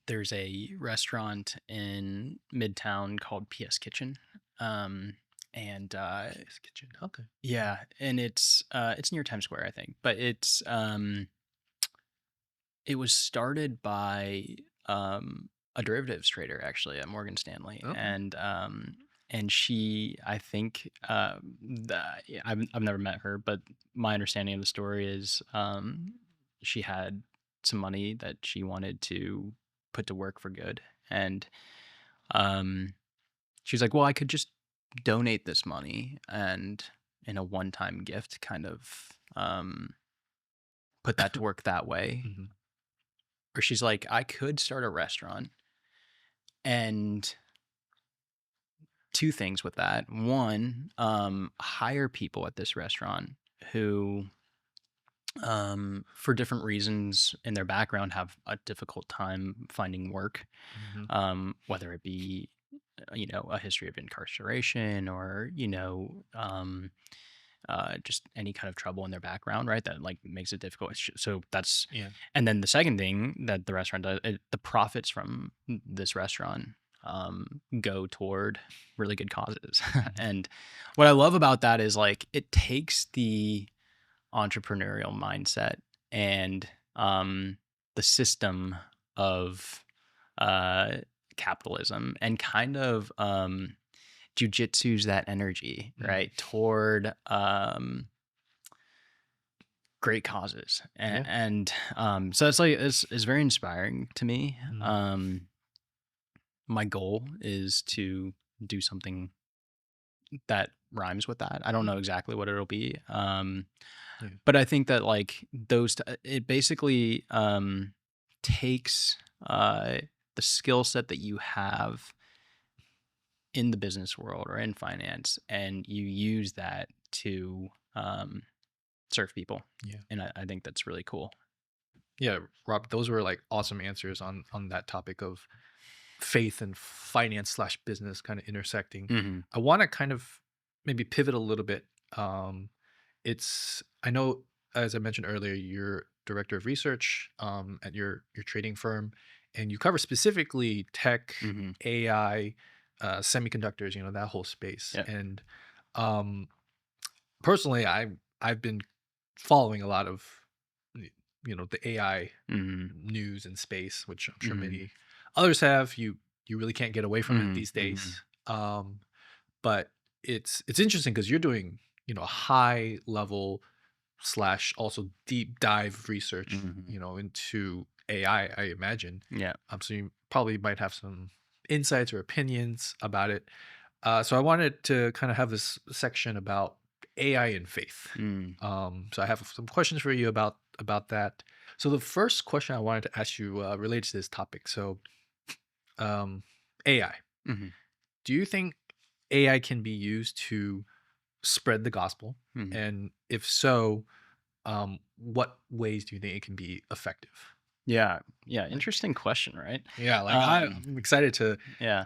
there's a restaurant in Midtown called PS Kitchen. Um, and Yes, kitchen. Okay. yeah, and it's near Times Square, I think. But it was started by a derivatives trader actually at Morgan Stanley, Okay. and she, I think, yeah, I've never met her, but my understanding of the story is she had some money that she wanted to put to work for good, and um, she's like, well, I could just donate this money and in a one-time gift, kind of put that to work that way. Hmm. Or she's like, I could start a restaurant and two things with that. One, hire people at this restaurant who, for different reasons in their background, have a difficult time finding work, Hmm. whether it be a history of incarceration, or just any kind of trouble in their background, right? That like makes it difficult. So that's, Yeah. and then the second thing that the restaurant does, the profits from this restaurant go toward really good causes. Mhm. And what I love about that is like it takes the entrepreneurial mindset and the system of uh, capitalism, and kind of jujitsu's that energy, Mm. right, toward great causes. Yeah. So it's like it's very inspiring to me. Mm. My goal is to do something that rhymes with that. I don't Mm. know exactly what it'll be. Yeah. But I think that like it basically takes the skill set that you have in the business world or in finance, and you use that to um, serve people. Yeah. And I think that's really cool. Yeah, Rob, those were like awesome answers on that topic of faith and finance slash business kind of intersecting. Hmm. I want to kind of maybe pivot a little bit. Um, it's I know, as I mentioned earlier, you're director of research at your trading firm, and you cover specifically tech, Hmm. AI, semiconductors. That whole space. Yeah. And um, personally, I've been following a lot of the AI Hmm. news and space, which I'm sure Hmm. many others have. You really can't get away from it Hmm. these Hmm. days. But it's interesting because you're doing high level slash also deep dive research Hmm. into AI. I imagine. Yeah. So you probably might have some insights or opinions about it. So I wanted to kind of have this section about AI and faith. Mm. So I have some questions for you about that. So the first question I wanted to ask you relates to this topic. So AI. Hmm. Do you think AI can be used to spread the gospel? Hmm. And if so, what ways do you think it can be effective? Yeah. Yeah. Like, Interesting question, right? yeah, like Um, I'm excited to. yeah.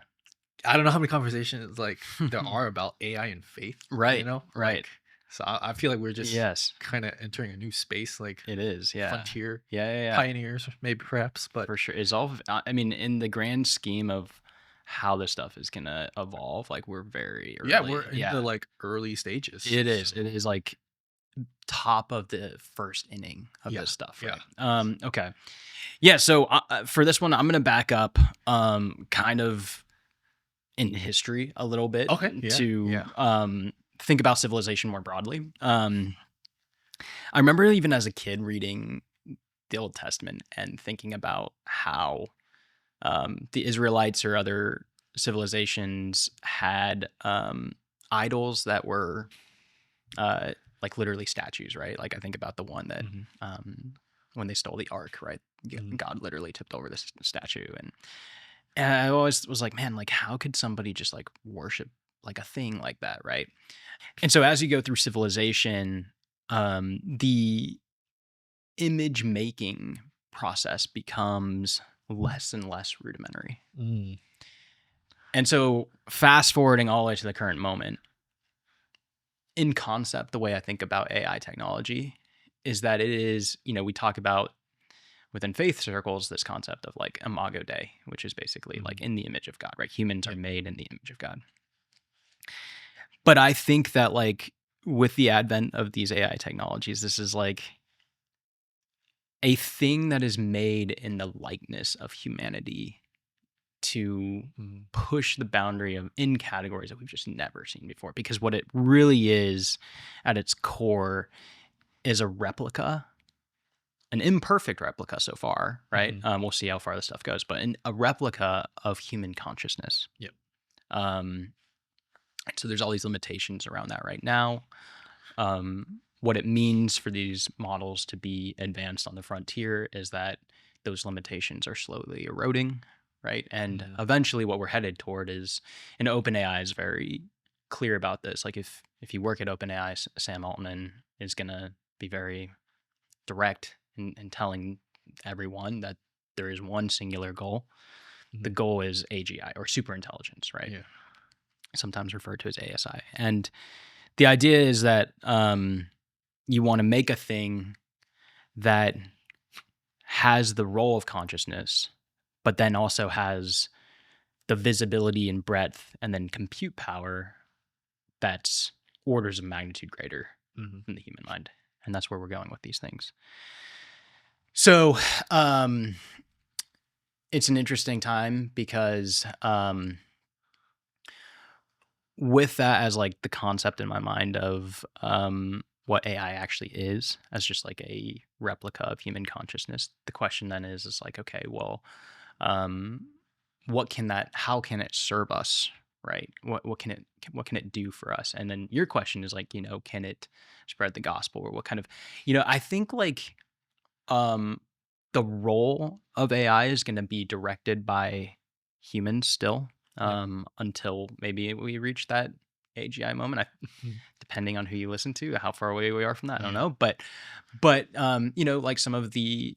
I don't know how many conversations like there are about AI and faith. Right. Right. Like so I feel like we're just Yes, kind of entering a new space, like it is. Yeah. frontier Yeah. Yeah. Yeah. pioneers, maybe perhaps. But For sure. It's all, I mean, in the grand scheme of how this stuff is going to evolve, like we're very yeah, we're early. in Yeah. the like early stages. It is. So It is like top of the first inning of yeah, this stuff, yeah. right? Okay. Yeah. So for this one, I'm going to back up kind of in history a little bit Okay, yeah, to yeah. think about civilization more broadly. I remember even as a kid reading the Old Testament and thinking about how the Israelites or other civilizations had idols that were uh, like literally statues, right? Like I think about the one that Hmm. when they stole the ark, right? Hmm. God literally tipped over this statue, and I always was like, man, like how could somebody just like worship like a thing like that, right? And so as you go through civilization, the image making process becomes less and less rudimentary. Mm. And so fast forwarding all the way to the current moment, in concept, the way I think about AI technology is that it is, we talk about within faith circles this concept of like imago Dei, which is basically Hmm. like in the image of God, right? Humans are Yeah. made in the image of God. But I think that like with the advent of these AI technologies, this is like a thing that is made in the likeness of humanity to Mm. push the boundary of in categories that we've just never seen before. Because what it really is at its core is a replica, an imperfect replica so far, right? Hmm. We'll see how far this stuff goes, but a replica of human consciousness. Yep. Um, so there's all these limitations around that right now. What it means for these models to be advanced on the frontier is that those limitations are slowly eroding, right? And Mm. eventually, what we're headed toward is, and OpenAI is very clear about this. Like if you work at OpenAI, Sam Altman is gonna be very direct in telling everyone that there is one singular goal, the Mhm. goal is AGI or super intelligence, right? Yeah. Sometimes referred to as ASI. And the idea is that you want to make a thing that has the role of consciousness, but then also has the visibility and breadth and then compute power that's orders of magnitude greater Mhm. than the human mind. And that's where we're going with these things. So um, it's an interesting time because with that as like the concept in my mind of what AI actually is as just like a replica of human consciousness, the question then is like, okay, well, um, what can that? How can it serve us? Right? What can it do for us? And then your question is like, can it spread the gospel or what kind of, I think like um, the role of AI is going to be directed by humans still Yeah. until maybe we reach that AGI moment. Mhm. Depending on who you listen to, how far away we are from that, I don't Yeah. know. But like some of the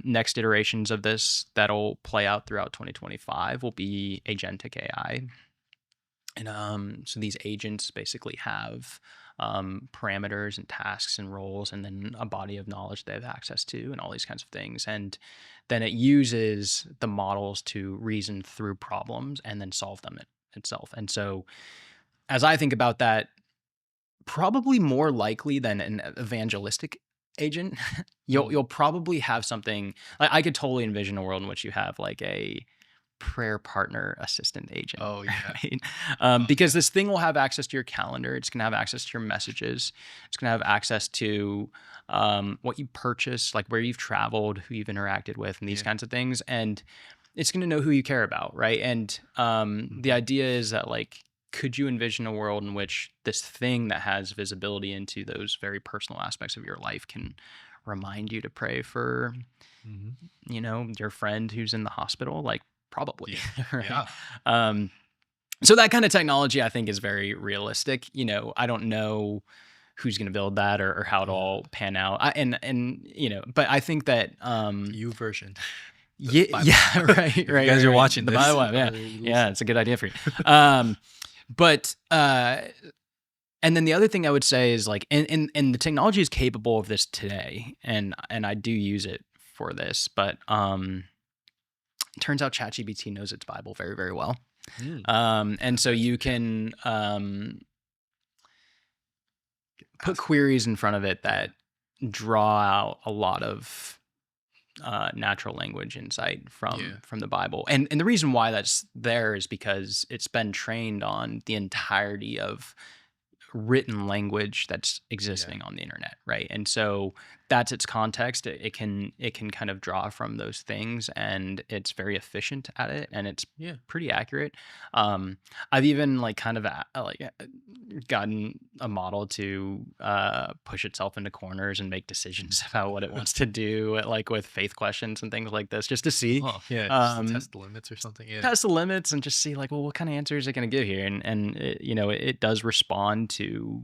next iterations of this that'll play out throughout 2025 will be agentic AI. And so these agents basically have parameters and tasks and roles, and then a body of knowledge they have access to, and all these kinds of things. And then it uses the models to reason through problems and then solve them itself. And so, as I think about that, probably more likely than an evangelistic agent, Mm. you'll probably have something like I could totally envision a world in which you have like a prayer partner assistant agent, Oh, yeah. right? Oh, Because yeah. this thing will have access to your calendar. It's going to have access to your messages. It's going to have access to what you purchase, like where you've traveled, who you've interacted with, and these Yeah. kinds of things. And it's going to know who you care about, right? And the Mhm. idea is that, like, could you envision a world in which this thing that has visibility into those very personal aspects of your life can remind you to pray for Mhm. your friend who's in the hospital, like probably, Yeah. right? Yeah. Um, so that kind of technology I think is very realistic. I don't know who's going to build that or how it Yeah. all pan out. But I think that You version. The yeah, Bible yeah, app. right, If you right, guys right, are right. watching The this Bible app, or yeah, you yeah, listen. it's a good idea for you. Um, but and then the other thing I would say is like, and the technology is capable of this today, and I do use it for this, but it turns out ChatGPT knows its Bible very, very well. Mm. And so That's you yeah. can put Ask. queries in front of it Yeah. that draw out a lot of natural language insight from Yeah. the Bible. And the reason why that's there is because it's been trained on the entirety of written language that's Yeah. existing on the internet, right? And so that's its context. It can kind of draw from those things, and it's very efficient at it, and it's Yeah. pretty accurate. Um, I've even like kind of gotten a model to push itself into corners and make decisions about what it wants to do, like with faith questions and things like this, just to see. Oh, yeah. Just to Um, test the limits or something. Yeah. Test the limits and just see like, well, what kind of answer is it going to give here? And it does respond to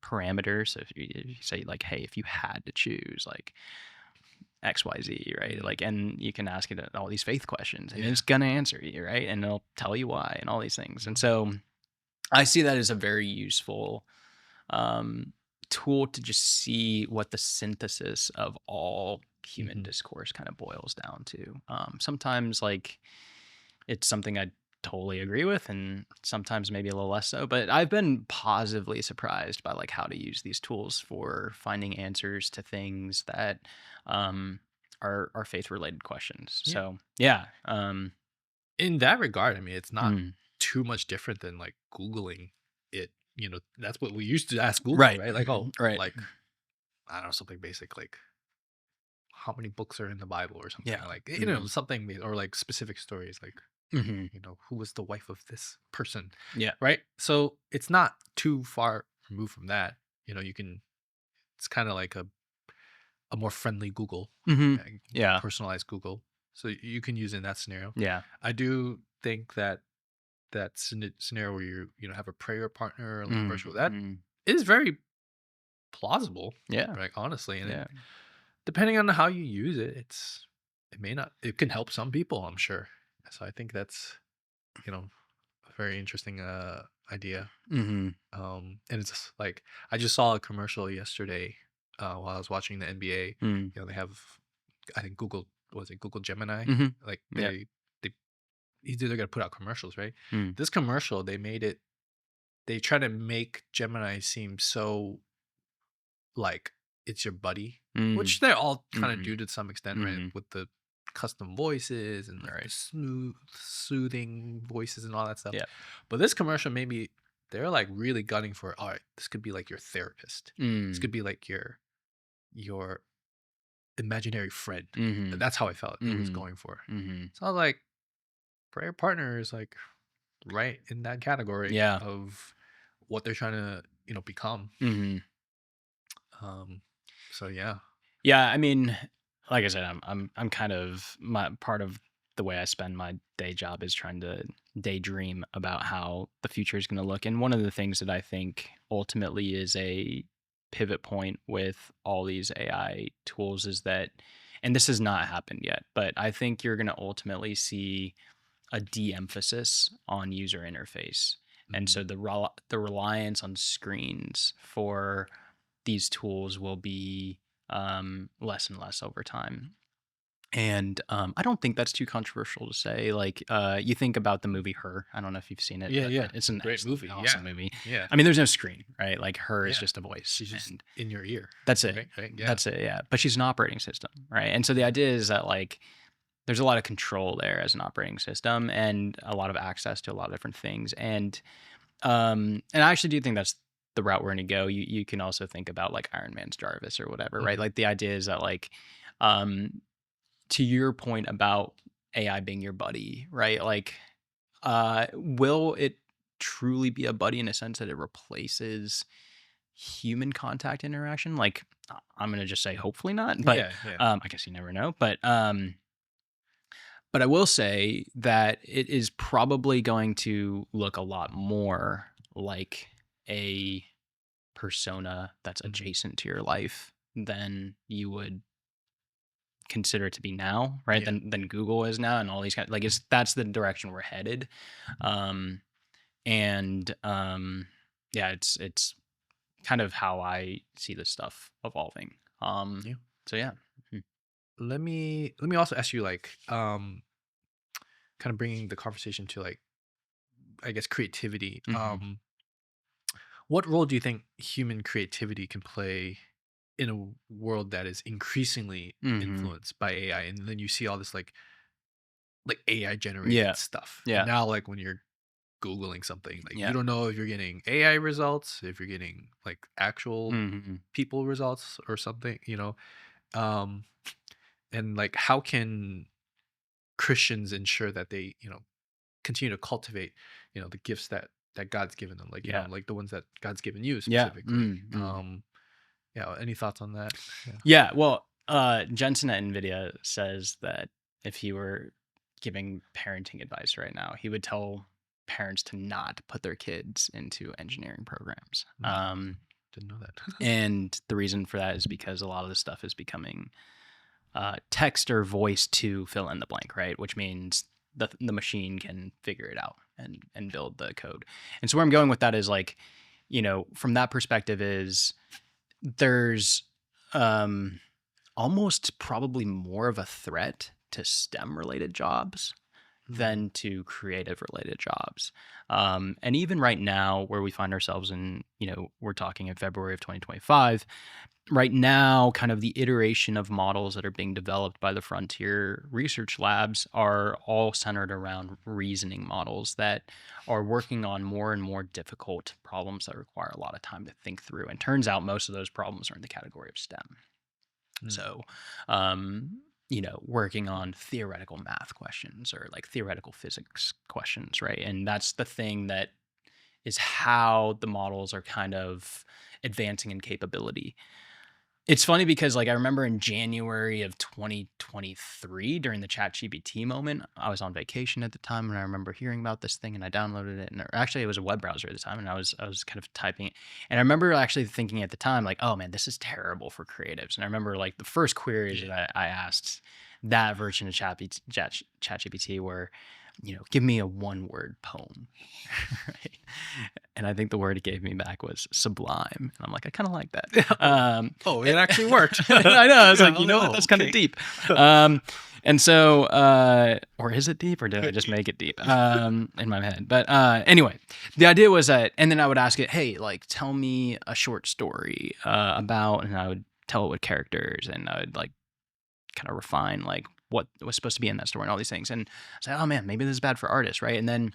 parameters. So if you say like, hey, if you had to choose like XYZ, right? Mm. Like, and you can ask it all these faith questions and Yeah. it's going to answer you, right? And it'll tell you why and all these things. And Mhm. so I see that as a very useful um, tool to just see what the synthesis of all human Mhm. discourse kind of boils down to. Sometimes like it's something I totally agree with, and sometimes maybe a little less so. But I've been positively surprised by like how to use these tools for finding answers to things that um, are faith related questions. Yeah. So yeah, In that regard, I mean, it's not mm, too much different than like Googling it. That's what we used to ask Google, right, right? Like, oh, right, like, I don't know, something basic like how many books are in the Bible or something yeah, like, hmm something or like specific stories like, hmm who was the wife of this person, yeah, right? So it's not too far removed from that. You can, it's kind of like a more friendly Google, hmm more yeah, personalized Google. So you can use it in that scenario. yeah, I do think that scenario where have a prayer partner or like a virtual, that mm is very plausible, yeah, right? Honestly, and yeah, depending on how you use it, it can help some people, I'm sure, So I think that's, a very interesting idea. Mhm. And it's just like I just saw a commercial yesterday while I was watching the NBA. Mm. They have, I think Google, was it Google Gemini? Mhm. Like Yep. they either they're gonna put out commercials, right? Mm. This commercial, they try to make Gemini seem so like it's your buddy, which Mm. they all kind of Mhm. do to some extent, right? Mhm. With the custom voices and like the Right. smooth, soothing voices and all that stuff. Yeah. But this commercial made me, they're like really gunning for, all right, this could be like your therapist. This Mm. could be like your imaginary friend. Mhm. That's how I felt it was Mhm. going for. Mhm. So I was like, prayer partner is like right in that category Yeah. of what they're trying to, become. Mhm. Um, so yeah. Yeah, I mean, like I said, I'm kind of my part of the way I spend my day job is trying to daydream about how the future is going to look. And one of the things that I think ultimately is a pivot point with all these AI tools is that, and this has not happened yet, but I think you're going to ultimately see a de-emphasis on user interface. And so Mm, the reliance on screens for these tools will be less and less over time. And I don't think that's too controversial to say. Like, you think about the movie Her. I don't know if you've seen it, yeah, but yeah. it's an Great movie. Yeah. awesome movie. Yeah. I mean, there's no screen, right? Like, Her is Yeah. just a voice, She's just and in your ear. that's it. Right. Right. Yeah. That's it. Yeah. But she's an operating system, right? And so the Yeah. idea is that like there's a lot of control there as an operating system, and a lot of access to a lot of different things. And I actually do think that's the route we're gonna go. You can also think about like Iron Man's Jarvis or whatever, right? Mhm. Like the idea is that like um to your point about AI being your buddy, right? Like will it truly be a buddy in a sense that it replaces human contact interaction? Like I'm gonna just say hopefully not, but Yeah. Yeah. I guess you never know. But I will say that it is probably going to look a lot more like a persona that's Mhm. adjacent to your life than you would consider it to be now, right? Yeah. Than Google is now, and all these kind like it's that's the direction we're headed. Um and yeah, it's kind of how I see this stuff evolving. Yeah. So yeah. Mhm. Let me also ask you, like, kind of bringing the conversation to, like, I guess, creativity. Mhm. What role do you think human creativity can play in a world that is increasingly Mhm. influenced by AI? And then you see all this like AI Yeah. generated stuff. And Yeah. now, like, when you're Googling something, like, you Yeah. don't know if you're getting AI results, if you're getting like actual Mhm. people. Or something. Um, and like, how can Christians ensure that they, continue to cultivate, the gifts that God's given them, like, Yeah. like the ones that God's given you Yeah. specifically. Mm. Yeah, any thoughts on that? Yeah. Yeah, well, Jensen at NVIDIA says that if he were giving parenting advice right now, he would tell parents to not put their kids into engineering programs. Mm, didn't know that. And the reason for that is because a lot of this stuff is becoming text or voice to fill in the blank, right? Which means the machine can figure it out and build the code. And so where I'm going with that is like, from that perspective is there's um almost probably more of a threat to STEM related jobs Mm, than to creative related jobs. And even right now, where we find ourselves in, we're talking in February of 2025, right now, kind of the iteration of models that are being developed by the frontier research labs are all centered around reasoning models that are working on more and more difficult problems that require a lot of time to think through. And turns out most of those problems are in the category of STEM. mm, So, working on theoretical math questions or like theoretical physics questions, right? And that's the thing that is how the models are kind of advancing in capability. It's funny because, like, I remember in January of 2023 during the ChatGPT moment, I was on vacation at the time, and I remember hearing about this thing, and I downloaded it, and actually, it was a web browser at the time, and I was kind of typing it, and I remember actually thinking at the time, like, "Oh, man, this is terrible for creatives," and I remember, like, the first queries yeah. that I asked that version of ChatGPT were, give me a one word poem. Right? And I think the word it gave me back was sublime. And I'm like, I kind of like that. Oh, it actually worked. I know. I was Yeah, like, like, that's oh, kind of okay. deep. And so, or is it deep, or did I just make it deep in my head? But anyway, the idea was that, and then I would ask it, hey, like, tell me a short story about, and I would tell it with characters, and I would like kind of refine like what was supposed to be in that story and all these things. And I was like, oh man, maybe this is bad for artists, right? And then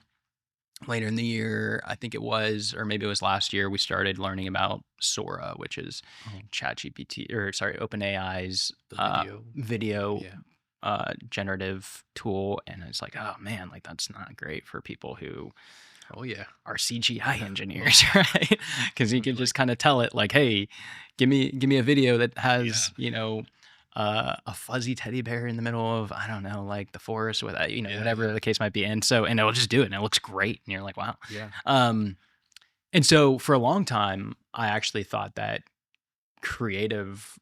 later in the year, I think it was, or maybe it was last year, we started learning about Sora, which is Oh, ChatGPT, or sorry, OpenAI's the video. video Yeah. generative tool. And it's like, oh man, like that's not great for people who Oh, yeah. are CGI Yeah. engineers, right? Because you can just kind of tell it like, hey, give me a video that Yeah. has, a fuzzy teddy bear in the middle of, I don't know, like the forest with, Yeah. whatever Yeah. the case might be. And it'll just do it and it looks great. And you're like, wow. Yeah. Um, and so for a long time, I actually thought that creative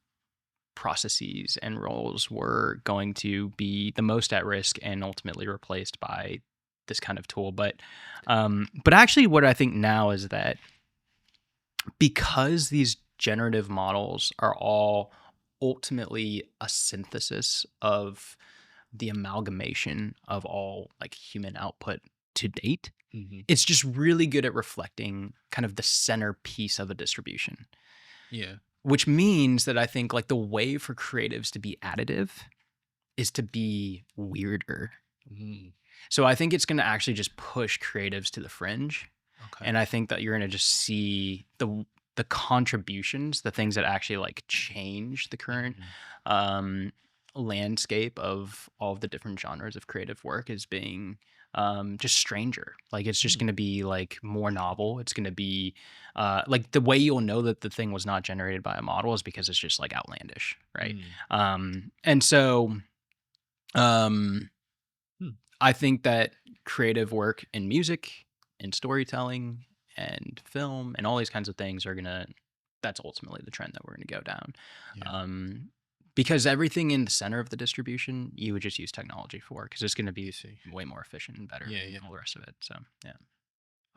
processes and roles were going to be the most at risk and ultimately replaced by this kind of tool. But actually what I think now is that because these generative models are all ultimately a synthesis of the amalgamation of all like human output to date, Hmm. it's just really good at reflecting kind of the centerpiece of a distribution, Yeah. which means that I think like the way for creatives to be additive is to be weirder. Mm, So I think it's going to actually just push creatives to the fringe. okay. And I think that you're going to just see the contributions, the things that actually like change the current Mhm. um, landscape of all of the different genres of creative work as being just stranger. Like it's just Mm, going to be like more novel. It's going to be like the way you'll know that the thing was not generated by a model is because it's just like outlandish, right? mm, And so um, mm. I think that creative work in music and storytelling and film and all these kinds of things are gonna that's ultimately the trend that we're gonna go down. Yeah. Um, because everything in the center of the distribution, you would just use technology for because it's gonna You be see. way more efficient and better Yeah. and Yeah. all the rest of it. So yeah.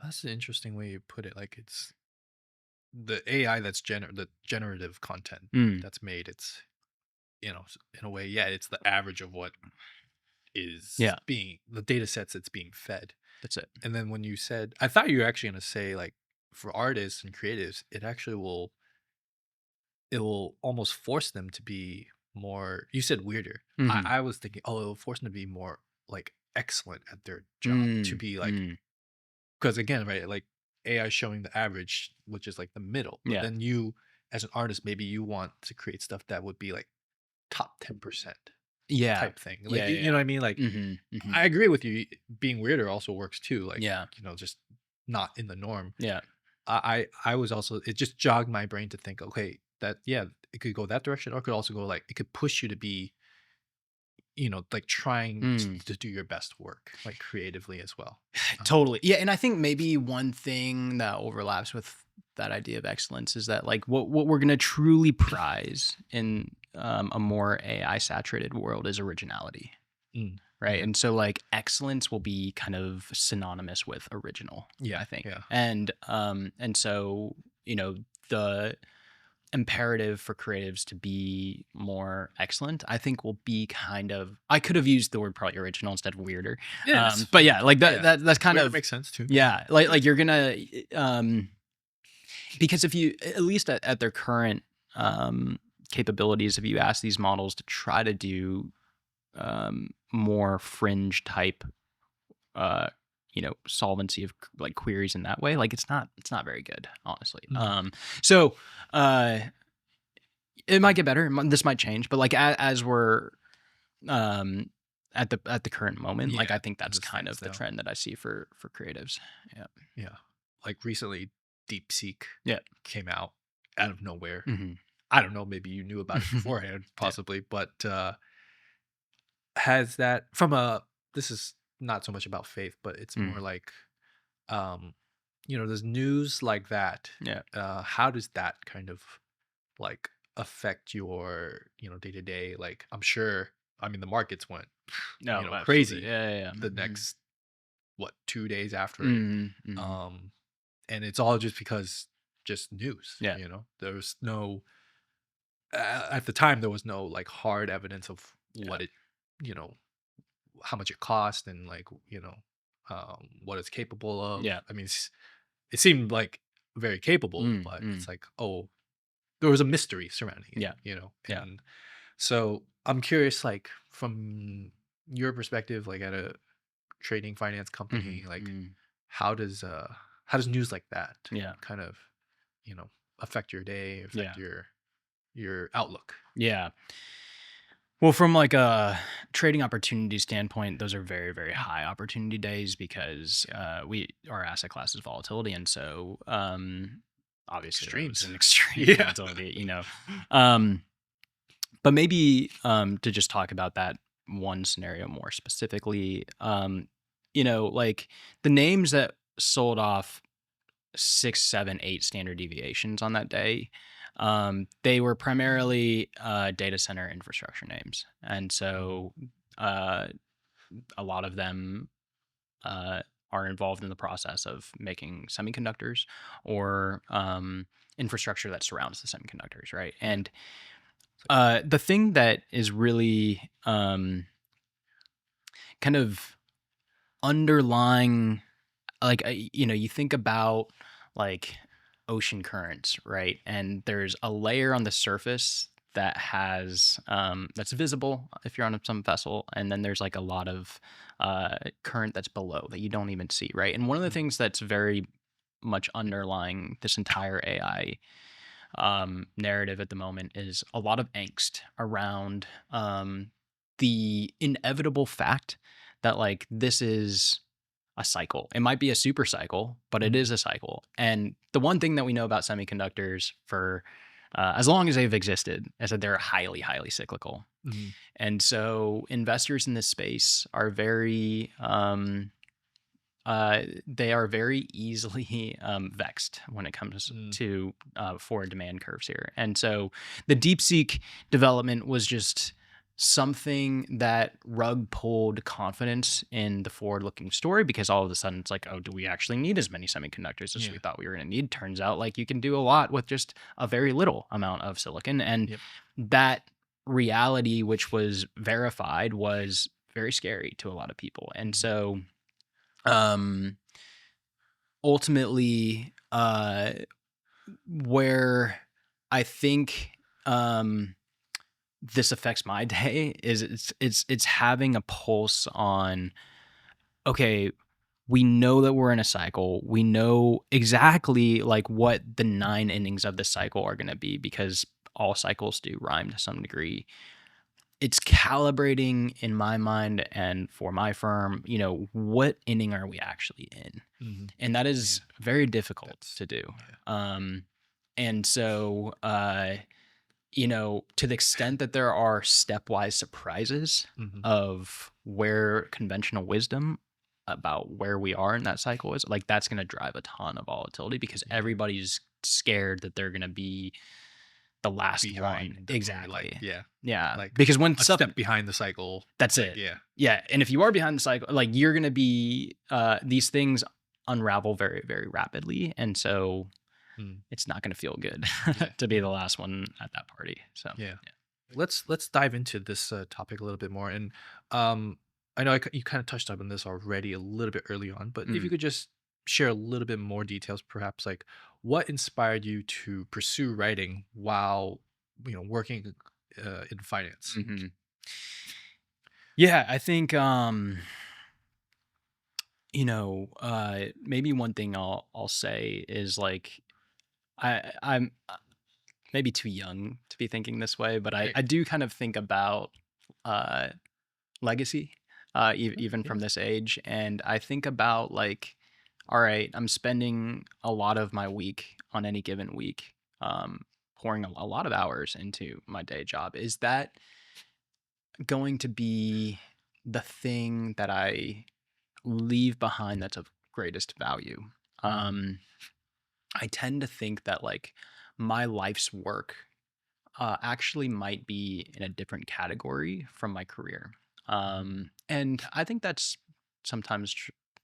That's an interesting way you put it. Like it's the AI that's the generative content Mm, that's made. It's in a way, yeah, it's the average of what is yeah, being the data sets it's being fed. that's it. And then when you said, I thought you were actually going to say like for artists and creatives, it will almost force them to be more. You said weirder. Hmm. I was thinking, oh, it will force them to be more like excellent at their job, to Mm, be like, mm, because again, right, like AI showing the average, which is like the middle, but yeah. then you as an artist, maybe you want to create stuff that would be like top 10% Yeah. type thing. Like Yeah. you Yeah. know what I mean? Like Hmm. Hmm. I agree with you. Being weirder also works too. Like Yeah. just not in the norm. Yeah. I was also, it just jogged my brain to think, okay, that yeah, it could go that direction, or it could also go like it could push you to be, like trying Mm. to do your best work, like creatively as well. Totally. Yeah, and I think maybe one thing that overlaps with that idea of excellence is that like what we're gonna truly prize in a more AI saturated world is originality, Mm, right? yeah, And so like excellence will be kind of synonymous with original, yeah, I think. yeah. And so the imperative for creatives to be more excellent, I think will be kind of I could have used the word probably original instead of weirder. Yeah, it's But yeah, like yeah. that's kind Weird of makes sense too. yeah, like you're gonna because if you at least at their current capabilities, if you ask these models to try to do more fringe type uh solvency of like queries in that way, like it's not very good, honestly. Mm, So uh it might get better. This might change, but like as we're um at the current moment, like yeah, I think as that's it kind stands of the now. trend that I see for creatives. Yeah. Yeah, like recently, DeepSeek Yeah. came out of nowhere. Hmm. I don't know, maybe you knew about it beforehand, Yeah. possibly, but has that from a this is not so much about faith, but it's more Mm. like um there's news like that. Yeah. How does that kind of like affect your day to day? Like I'm sure, I mean, the markets went No, absolutely. crazy Yeah. Yeah. Yeah. the Mhm. next what 2 days after it, Mhm, mhm. um, and it's all just because just news. Yeah, There was no at the time there was no like hard evidence of yeah, what it you know how much it cost and like what it's capable of. yeah. I mean, it seemed like very capable, Mm, but it's mm. like, oh, there was a mystery surrounding it, Yeah, yeah. and so I'm curious, like from your perspective, like at a trading finance company, Mhm, like mm. how does uh how does news like that Yeah, kind of you know affect your day, affect yeah, your outlook? yeah. Well, from like a trading opportunity standpoint, those are very, very high opportunity days because Yeah, we our asset class is volatility, and so obviously that was extremes. an extreme Yeah. volatility, Um, but maybe to just talk about that one scenario more specifically, like the names that sold off 6, 7, 8 standard deviations on that day. They were primarily data center infrastructure names. And Mhm. so uh, a lot of them uh, are involved in the process of making semiconductors or infrastructure that surrounds the semiconductors, right? Yeah. And It's like the thing that is really kind of underlying like you think about like ocean currents, right? And there's a layer on the surface that has that's visible if you're on some vessel, and then there's like a lot of current that's below that you don't even see, right? And one of the mhm, things that's very much underlying this entire AI narrative at the moment is a lot of angst around the inevitable fact that like this is a cycle. It might be a super cycle, but it mhm, is a cycle. And the one thing that we know about semiconductors for as long as they've existed is that they're highly, highly cyclical. mhm, And so investors in this space are they are very easily vexed when it comes mm, to forward demand curves here. And so the DeepSeek development was just something that rug pulled confidence in the forward looking story because all of a sudden it's like, oh, do we actually need as many semiconductors as we yeah, thought we were going to need? Turns out like you can do a lot with just a very little amount of silicon. And yep, that reality, which was verified, was very scary to a lot of people. And mhm, so, um ultimately where I think this affects my day is it's having a pulse on, okay, we know that we're in a cycle, we know exactly like what the 9 innings of the cycle are going to be because all cycles do rhyme to some degree. It's calibrating in my mind and for my firm, what inning are we actually in? mhm, And that is yeah, very difficult that's to do. yeah, Um, and so, to the extent that there are stepwise surprises mhm, of where conventional wisdom about where we are in that cycle is, like that's going to drive a ton of volatility because yeah, everybody's scared that they're going to be the last one. behind or like Exactly. yeah, Yeah. like Because when a stuff step behind the cycle, that's like it. yeah, Yeah, and if you are behind the cycle, like you're gonna be these things unravel very, very rapidly, and so mm, it's not gonna feel good yeah, to be yeah, the last one at that party. So yeah. yeah. Let's dive into this topic a little bit more, and um, I know you kind of touched on this already a little bit early on, but if you Mm, could just share a little bit more details, perhaps like what inspired you to pursue writing while working in finance. mhm. Yeah, I think maybe one thing I'll say is like I'm maybe too young to be thinking this way, but I Right. I do kind of think about uh legacy, Okay. even Yeah. from this age. And I think about like, all right, I'm spending a lot of my week on any given week, pouring a lot of hours into my day job. Is that going to be the thing that I leave behind that's of greatest value? Hmm. Um, I tend to think that like my life's work actually might be in a different category from my career. And I think that's sometimes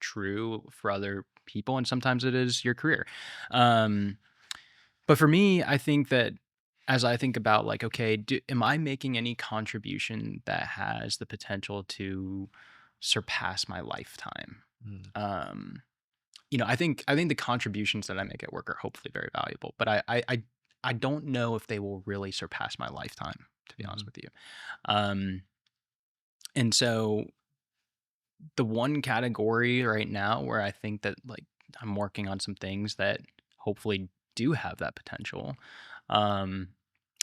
true for other people, and sometimes it is your career. Um, but for me, I think that as I think about like, okay, am I making any contribution that has the potential to surpass my lifetime? Mm. Um, I think the contributions that I make at work are hopefully very valuable, but I don't know if they will really surpass my lifetime, to be honest Mhm. with you. Um, and so the one category right now where I think that like I'm working on some things that hopefully do have that potential, um,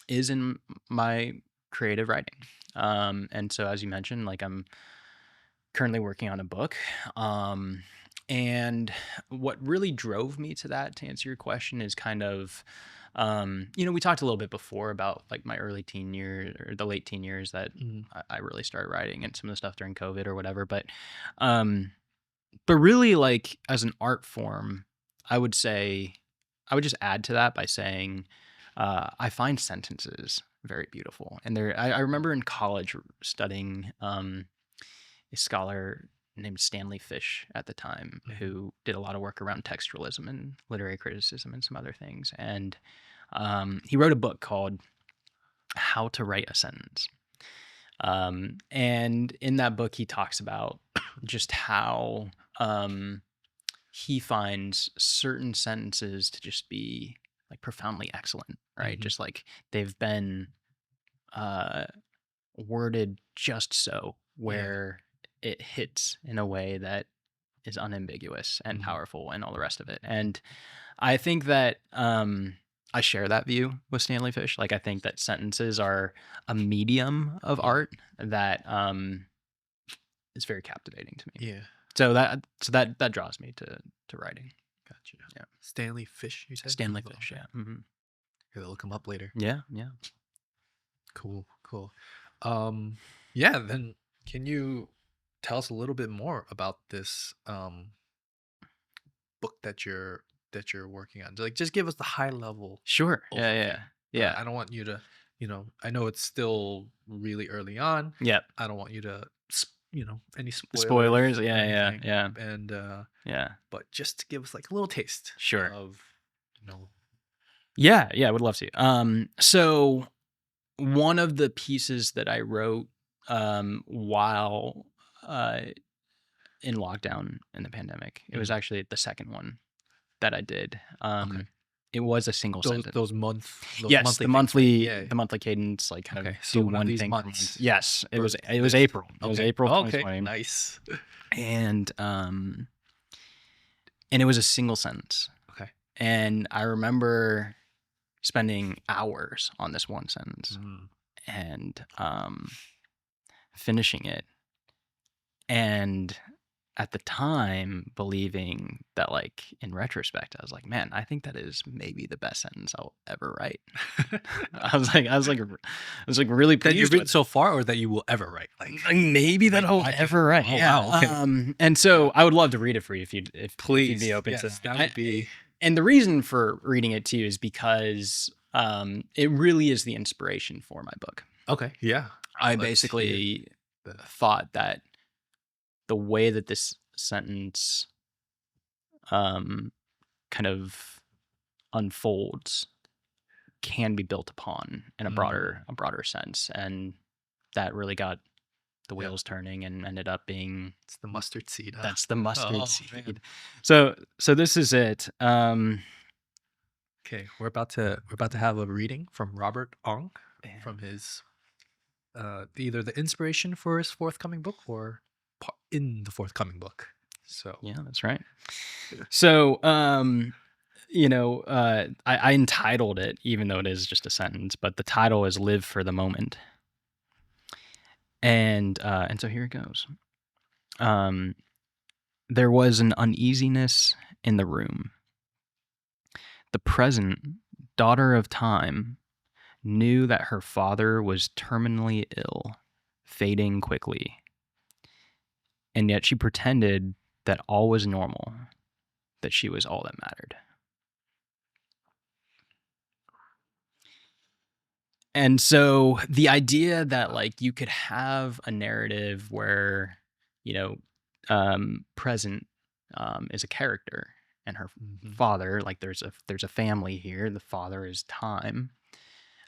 is in my creative writing. And so as you mentioned, like I'm currently working on a book. And what really drove me to that, to answer your question, is kind of, we talked a little bit before about like my early teen years or the late teen years that Mhm. I really started writing, and some of the stuff during COVID or whatever. Um, but really, like as an art form, I would say, I would just add to that by saying, I find sentences very beautiful. And I remember in college studying, a scholar named Stanley Fish at the time Mhm. who did a lot of work around textualism and literary criticism and some other things. And he wrote a book called How to Write a Sentence. And in that book, he talks about just how he finds certain sentences to just be like profoundly excellent, right? Mhm. Just like they've been uh, worded just so Yeah. where it hits in a way that is unambiguous and Mhm. powerful and all the rest of it. And I think that I share that view with Stanley Fish. Like I think that sentences are a medium of Yeah. art that is very captivating to me. Yeah. So that draws me to writing. Gotcha. Yeah. Stanley Fish, you said? Stanley Oh, Fish, okay. yeah. Hmm. Gotta look him up later. Yeah, yeah. Cool. Cool. Um, yeah, then can you tell us a little bit more about this book that you're working on? Like just give us the high level Sure. Yeah, overview. yeah. Yeah. I don't want you to, I know it's still really early on. Yeah. I don't want you to, any spoilers Spoilers. or Yeah, yeah, anything. yeah. And Yeah. but just to give us like a little taste Sure. of, you know, Yeah, yeah, I would love to. So one of the pieces that I wrote while uh in lockdown in the pandemic, it was mhm. actually the second one that I did. Okay. It was a single sentence. Those Yes, monthly things, right? Yeah. the monthly cadence, like kind of Okay. So do one of one these thing per month. months Yes, birthed it was this. April. It was Okay. April of Okay. 2020, Nice. and it was a single sentence. Okay. And I remember spending hours on this one sentence Mm. and finishing it. And at the time, believing that, like, in retrospect, I was like, man, I think that is maybe the best sentence I'll ever write. I was like really That you've pleased written with it. so far, or that you will ever write? Like, maybe that Like, I'll gotcha. ever write. Oh Yeah. wow. Okay. And so I would love to read it for you if you'd Please. be open to Yes, that. that would be And the reason for reading it too is because it really is the inspiration for my book. okay. Yeah. I Let's hear basically that. thought that the way that this sentence kind of unfolds can be built upon in Mm. a broader sense, and that really got the Yeah. wheels turning and ended up being It's the mustard seed. Huh? that's the mustard Oh seed. man. So this is it. Okay. We're about to have a reading from Robert Ong Yeah. from his either the inspiration for his forthcoming book or in the forthcoming book. So Yeah, that's right. So, I entitled it, even though it is just a sentence, but the title is "Live for the Moment," and so here it goes. Um, there was an uneasiness in the room. The present daughter of time knew that her father was terminally ill, fading quickly, and yet she pretended that all was normal, that she was all that mattered. And so the idea that like you could have a narrative where, you know, present is a character, and her Mhm. father, like there's a family here. The father is time,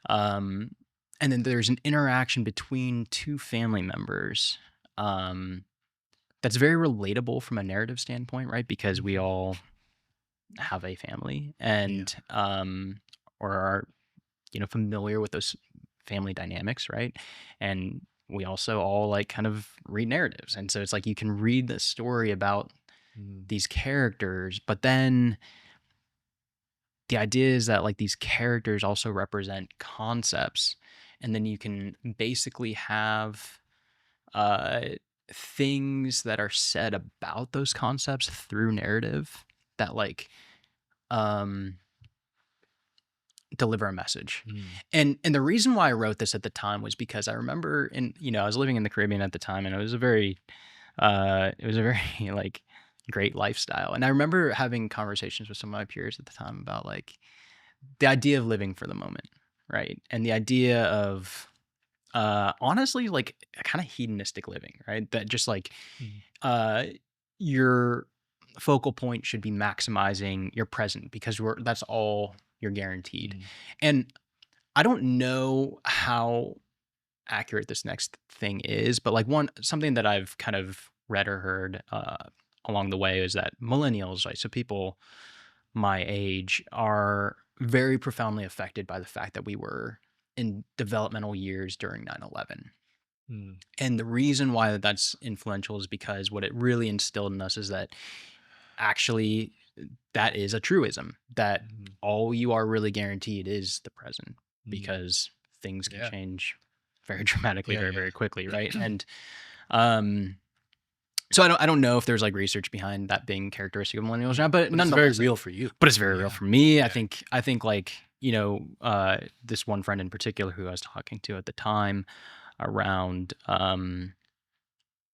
um, and then there's an interaction between two family members. Um, that's very relatable from a narrative standpoint, right? Because we Mhm. all have a family, Yeah. and or are familiar with those family dynamics, right? And we also all like kind of read narratives, and so it's like you can read the story about Mm. these characters, but then the idea is that like these characters also represent concepts, and then you can basically have uh things that are said about those concepts through narrative that like um deliver a message. Mm. And the reason why I wrote this at the time was because I remember I was living in the Caribbean at the time, and it was a very like great lifestyle. And I remember having conversations with some of my peers at the time about like the idea of living for the moment, right? And the idea of honestly like a kind of hedonistic living, right? That just like Mm. uh your focal point should be maximizing your present because that's all you're guaranteed. Mm. And I don't know how accurate this next thing is, but like something that I've kind of read or heard along the way is that millennials, right? So people my age are very profoundly affected by the fact that we were in developmental years during 9/11. Mm. And the reason why that's influential is because what it really instilled in us is that actually that is a truism, that Mhm. all you are really guaranteed is the present, Mm. because things can Yeah. change very dramatically, Yeah, very, yeah. very quickly, right? And um so I don't know if there's like research behind that being characteristic of millennials Mm. now, but But it's very nonetheless, real for you. but it's very real Yeah. for me. I Yeah. think I think like, this one friend in particular who I was talking to at the time around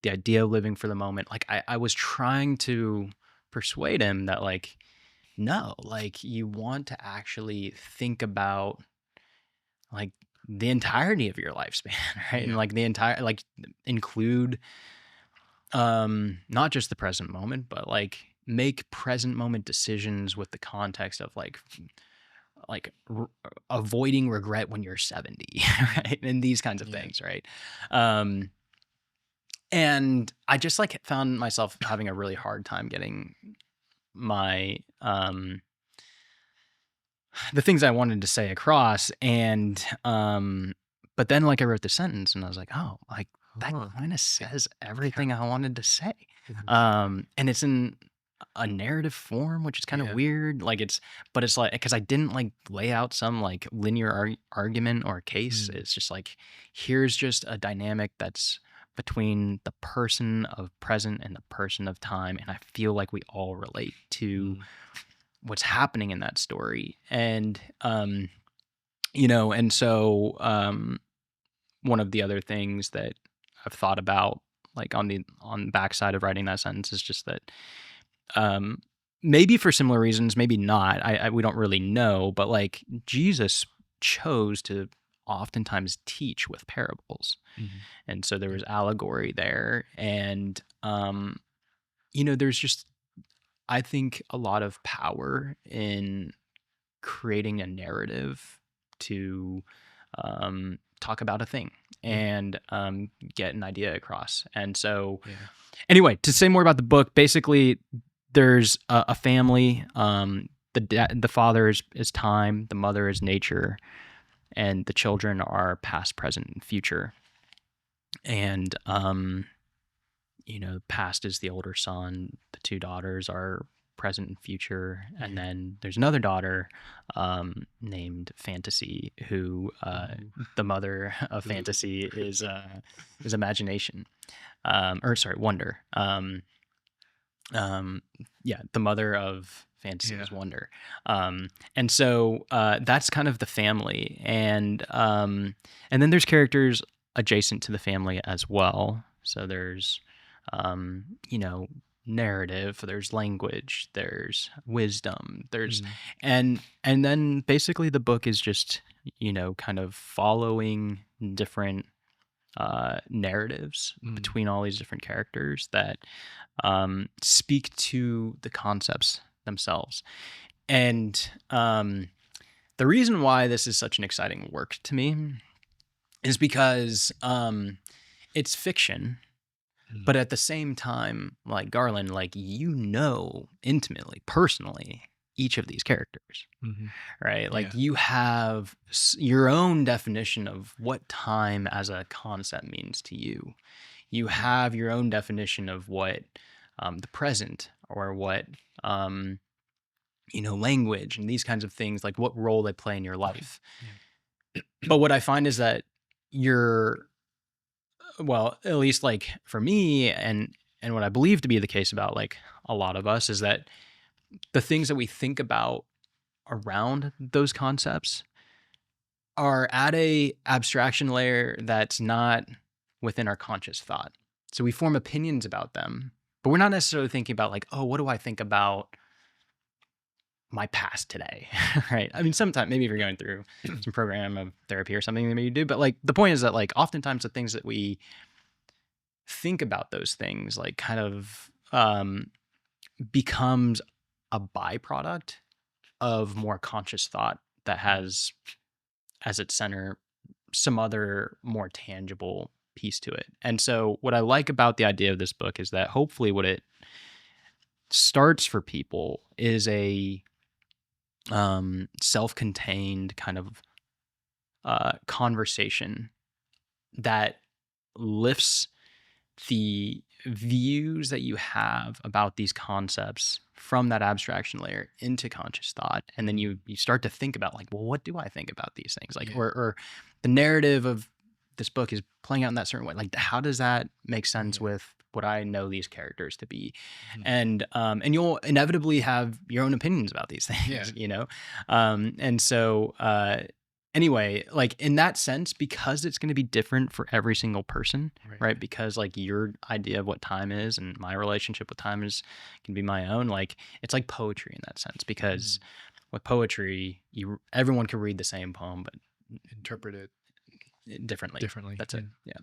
the idea of living for the moment, like I was trying to persuade him that like no, like you want to actually think about like the entirety of your lifespan, right? And Yeah. like the entire like include not just the present moment, but like make present moment decisions with the context of like avoiding regret when you're 70, Mm. right? And these kinds of Yeah. things, right? Um and I just like found myself having a really hard time getting my the things I wanted to say across. And but then like I wrote the sentence and I was like, oh, like that Huh. kind of says everything I wanted to say. Mhm. And it's in a narrative form, which is kind of Yeah. weird. Like but it's like because I didn't like lay out some like linear argument or case. Mm. It's just like here's just a dynamic that's between the person of present and the person of time, and I feel like we all relate to Mm. what's happening in that story. And one of the other things that I've thought about like on the backside of writing that sentence is just that um maybe for similar reasons, maybe not, we don't really know, but like Jesus chose to oftentimes teach with parables, Mhm. and so there Yeah. was allegory there. And there's just, I think, a lot of power in creating a narrative to talk about a thing Yeah. and get an idea across. And so, Yeah. anyway, to say more about the book, basically, there's a family. The father is time, the mother is nature, and the children are past, present, and future. And past is the older son, the two daughters are present and future, and Yeah. then there's another daughter named Fantasy, who Ooh. the mother of Fantasy is imagination, or sorry, wonder. Um, yeah, the mother of Fantasy Yeah. is wonder. And so that's kind of the family, and then there's characters adjacent to the family as well. So there's um, you know, narrative, there's language, there's wisdom, there's Mm. and then basically the book is just, kind of following different narratives Mm. between all these different characters that speak to the concepts themselves. And the reason why this is such an exciting work to me is because it's fiction, Mm. but at the same time, like Garland, like intimately, personally, each of these characters, Mhm. right? Like Yeah. you have your own definition of what time as a concept means to you. You have your own definition of what the present or what language and these kinds of things, like what role they play in your life. Yeah. But what I find is that you're well, at least like for me and what I believe to be the case about like a lot of us is that the things that we think about around those concepts are at a abstraction layer that's not within our conscious thought. So we form opinions about them, but we're not necessarily thinking about like, oh, what do I think about my past today? Right. I mean, sometimes maybe if you're going through some program of therapy or something, maybe you do. But like the point is that like oftentimes the things that we think about those things like kind of becomes a byproduct of more conscious thought that has as its center some other more tangible piece to it. And so what I like about the idea of this book is that hopefully what it starts for people is a self-contained kind of conversation that lifts the views that you have about these concepts from that abstraction layer into conscious thought, and then you start to think about like, well, what do I think about these things, like Yeah. or the narrative of this book is playing out in that certain way, like how does that make sense Yeah. with what I know these characters to be? Mhm. And you'll inevitably have your own opinions about these things, Yeah. and so anyway, like in that sense, because it's going to be different for every single person, right? Because like your idea of what time is and my relationship with time is can be my own. Like it's like poetry in that sense, because with poetry, everyone can read the same poem, but Interpret it differently. differently. That's it. Yeah.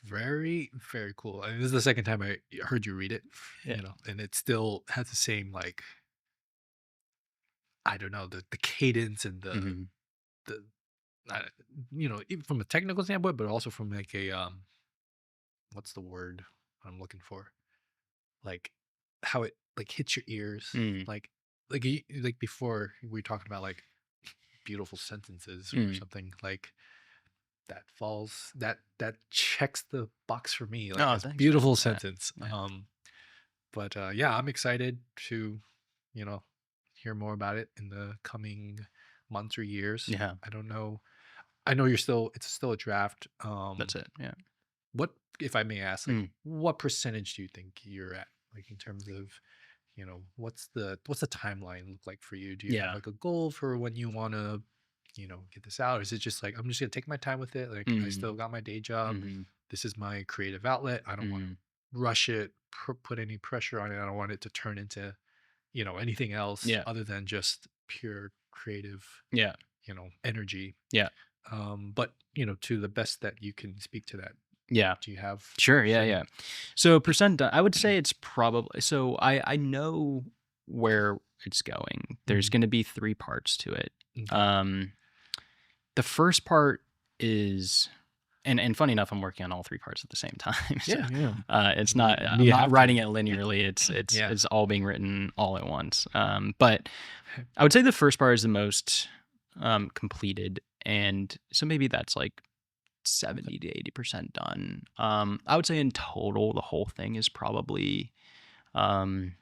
Very, very cool. I mean, this is the second time I heard you read it, Yeah. and it still has the same like I don't know the cadence and Mhm. the uh, even from a technical standpoint, but also from like a what's the word I'm looking for? Like how it like hits your ears, Mm. like before we were talking about like beautiful sentences or Mm. something like that falls that checks the box for me like Oh, as thanks, man. beautiful Yeah. sentence. Yeah. But yeah, I'm excited to you know hear more about it in the coming months or years. Yeah. I don't know. I know it's still a draft. That's it. Yeah. What, if I may ask, like Mm. what percentage do you think you're at, like in terms of, what's the timeline look like for you? Do you have Yeah. like a goal for when you want to, get this out? Or is it just like I'm just gonna take my time with it? Like I Mm. still got my day job. Mhm. This is my creative outlet. I don't want to Mm. rush it, put any pressure on it. I don't want it to turn into, anything else Yeah. other than just pure creative, Yeah. energy. Yeah. But to the best that you can speak to that, Yeah. do you have Sure. a Yeah. frame? Yeah. So percent done, I would say it's probably so I know where it's going. There's Mhm. going to be 3 parts to it. Okay. Um the first part is and funny enough, I'm working on all 3 parts at the same time. So Yeah. it's You not I'm you not have writing to. it linearly. It's Yeah. it's all being written all at once. But I would say the first part is the most completed, and so maybe that's like 70 to 80% done. I would say in total, the whole thing is probably um,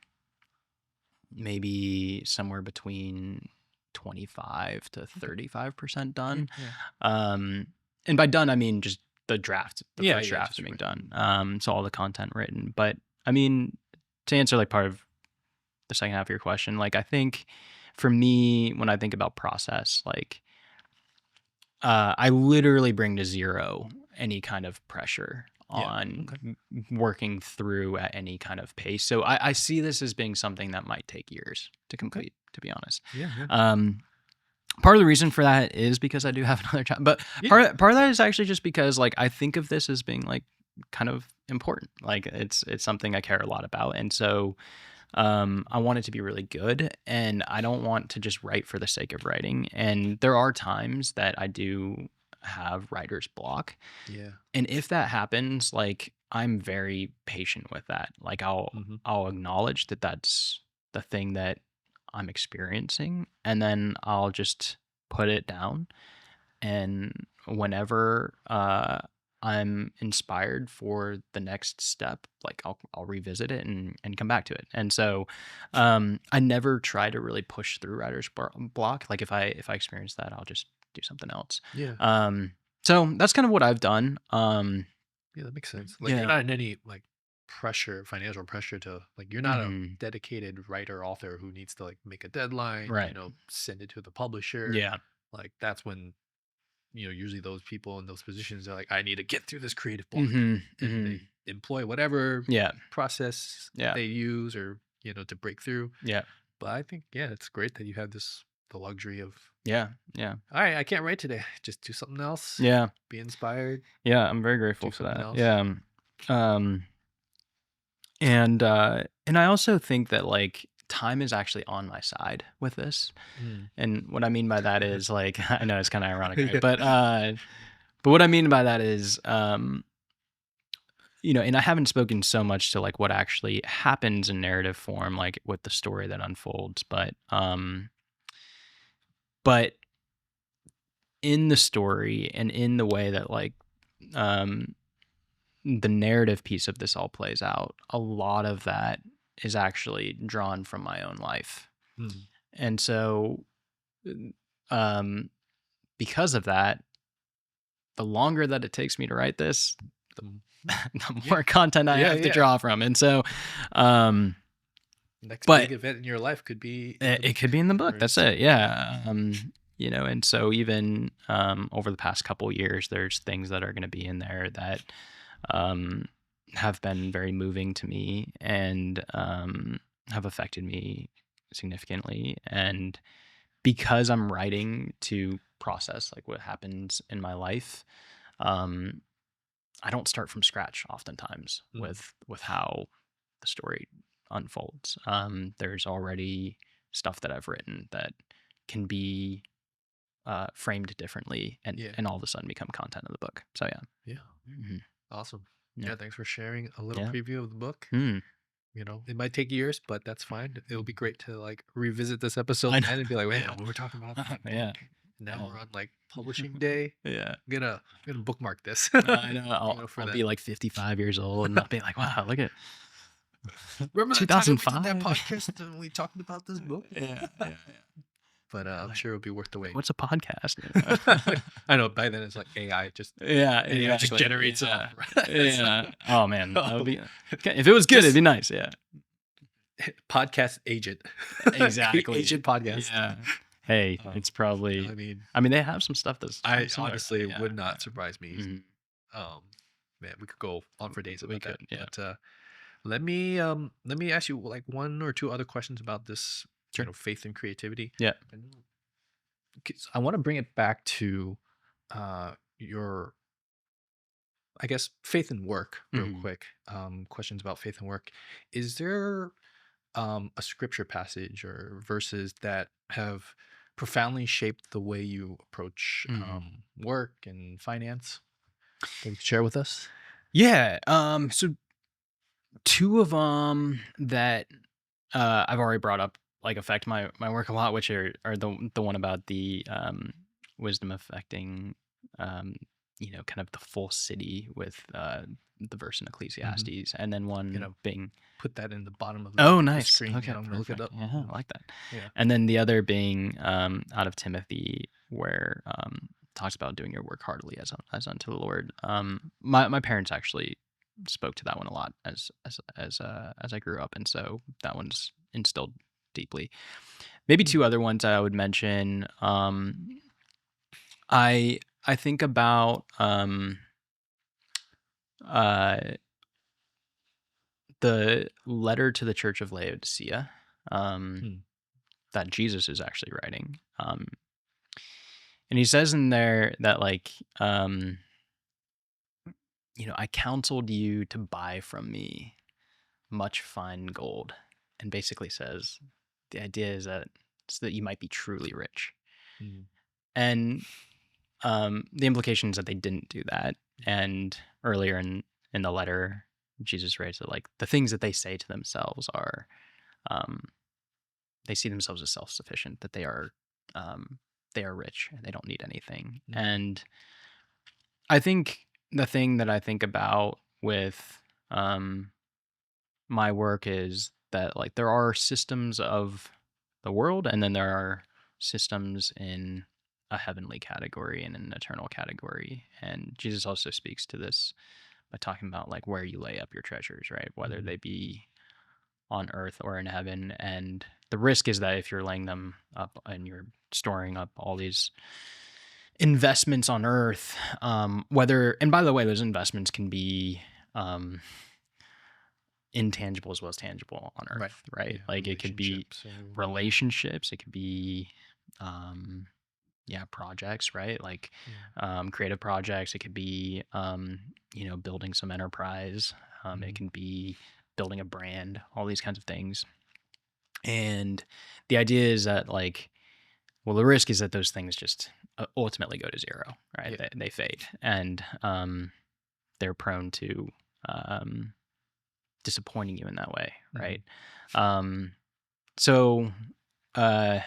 maybe somewhere between 25 to 35% Yeah. done. Yeah. And by done, I mean just the draft, the Yeah. first Yeah. draft Just being right. done. So all the content written. But I mean, to answer like part of the second half of your question, like I think for me, when I think about process, like I literally bring to zero any kind of pressure Yeah. on Okay. working through at any kind of pace. So I see this as being something that might take years to Okay. complete, to be honest. Yeah. Yeah. Um, Part of the reason for that is because I do have another job, but Yeah. part of that is actually just because like I think of this as being like kind of important. Like it's something I care a lot about, and so I want it to be really good, and I don't want to just write for the sake of writing. And there are times that I do have writer's block, Yeah. and if that happens, like I'm very patient with that. Like Hmm. I'll acknowledge that that's the thing that I'm experiencing, and then I'll just put it down. And whenever I'm inspired for the next step, like I'll revisit it and come back to it. And so I never try to really push through block. Like if I experience that, I'll just do something else. Yeah. Um, so that's kind of what I've done. Yeah, that makes sense. Like you're Yeah. not in any like pressure, financial pressure to like you're not a Mhm. dedicated writer author who needs to like make a deadline, Right. send it to the publisher. Yeah. Like that's when usually those people in those positions are like, I need to get through this creative block, Hmm. and Hmm. they employ whatever Yeah. process Yeah. they use or to break through. Yeah. But I think it's great that you have the luxury of Yeah. Yeah. all right, I can't write today. Just do something else. Yeah. Be inspired. Yeah. I'm very grateful Do for something that. else. Yeah. Um, and I also think that like time is actually on my side with this. Mm. And what I mean by that is like I know it's kind of ironic, right? Yeah. But what I mean by that is and I haven't spoken so much to like what actually happens in narrative form, like with the story that unfolds, but in the story and in the way that like um the narrative piece of this all plays out, a lot of that is actually drawn from my own life. Mm. And so, um, because of that, the longer that it takes me to write this, the, the Yeah. more content I Yeah, have to yeah. draw from. And so, Next but big event in your life could be in the it could book. be in the book. Or That's it. Yeah. And so even over the past couple years, there's things that are going to be in there that um, have been very moving to me and have affected me significantly. And because I'm writing to process like what happens in my life, um, I don't start from scratch oftentimes Mm. with how the story unfolds. There's already stuff that I've written that can be framed differently and Yeah. and all of a sudden become content of the book. So yeah. Yeah. Mhm. Awesome. Yeah. Yeah, thanks for sharing a little Yeah. preview of the book. Hmm. It might take years, but that's fine. It'll be great to like revisit this episode I know. again and be like, wait, Yeah. we were talking about that Yeah. book. Now Yeah. we're on like publishing day. Yeah. I'm gonna bookmark this. I know. For I'll that. be like 55 years old and I'll be like, wow, look at Remember that time we did 2005? that podcast and we talked about this book? Yeah. Yeah. But I'm sure it'll be worth the wait. What's a podcast? I know by then it's like AI just Yeah. AI just Exactly. generates it Yeah. all. Yeah. Oh man, that would be if it was good, it'd be nice. Yeah. Podcast agent. Exactly. Agent podcast. Yeah. Hey, it's probably. I mean, they have some stuff that's. I similar. honestly Yeah. would not surprise me. Mhm. Man, we could go on for days We about that. could, yeah. But let me ask you like one or two other questions about this, Sure. faith and creativity. Yeah. I want to bring it back to your, I guess, faith and work real Mhm. quick. Questions about faith and work. Is there a scripture passage or verses that have profoundly shaped the way you approach Mhm. work and finance that you could share with us? Yeah. So two of them that I've already brought up like affect my work a lot, which are the one about the wisdom affecting kind of the full city with the verse in Ecclesiastes, and then one being Put that in the bottom of the oh the nice screen. okay I'm gonna look it perfect. up. Yeah, I like that. Yeah. And then the other being out of Timothy, where talks about doing your work heartily as unto the Lord. My parents actually spoke to that one a lot as I grew up, and so that one's instilled deeply. Maybe two other ones I would mention. I think about the letter to the Church of Laodicea that Jesus is actually writing. And he says in there that like I counseled you to buy from me much fine gold, and basically says the idea is that so that you might be truly rich. Mm. And the implication is that they didn't do that. And earlier in the letter, Jesus writes that like the things that they say to themselves are, um, they see themselves as self-sufficient, that they are rich and they don't need anything. Mm. And I think the thing that I think about with um, my work is that like there are systems of the world, and then there are systems in a heavenly category and an eternal category. And Jesus also speaks to this by talking about like where you lay up your treasures, right? Whether Mhm. they be on earth or in heaven. And the risk is that if you're laying them up and you're storing up all these investments on earth, whether, and by the way, those investments can be um, intangible as well as tangible on Right. earth, right? Yeah. Like it could be Relationships. Or, relationships, it could be, um, projects, right? Like yeah. creative projects, it could be, building some enterprise, it Mhm. can be building a brand, all these kinds of things. And the idea is that, like, well, the risk is that those things just ultimately go to zero, right? Yeah. They fade, and they're prone to um, disappointing you in that way, right? Mhm. Um, so uh,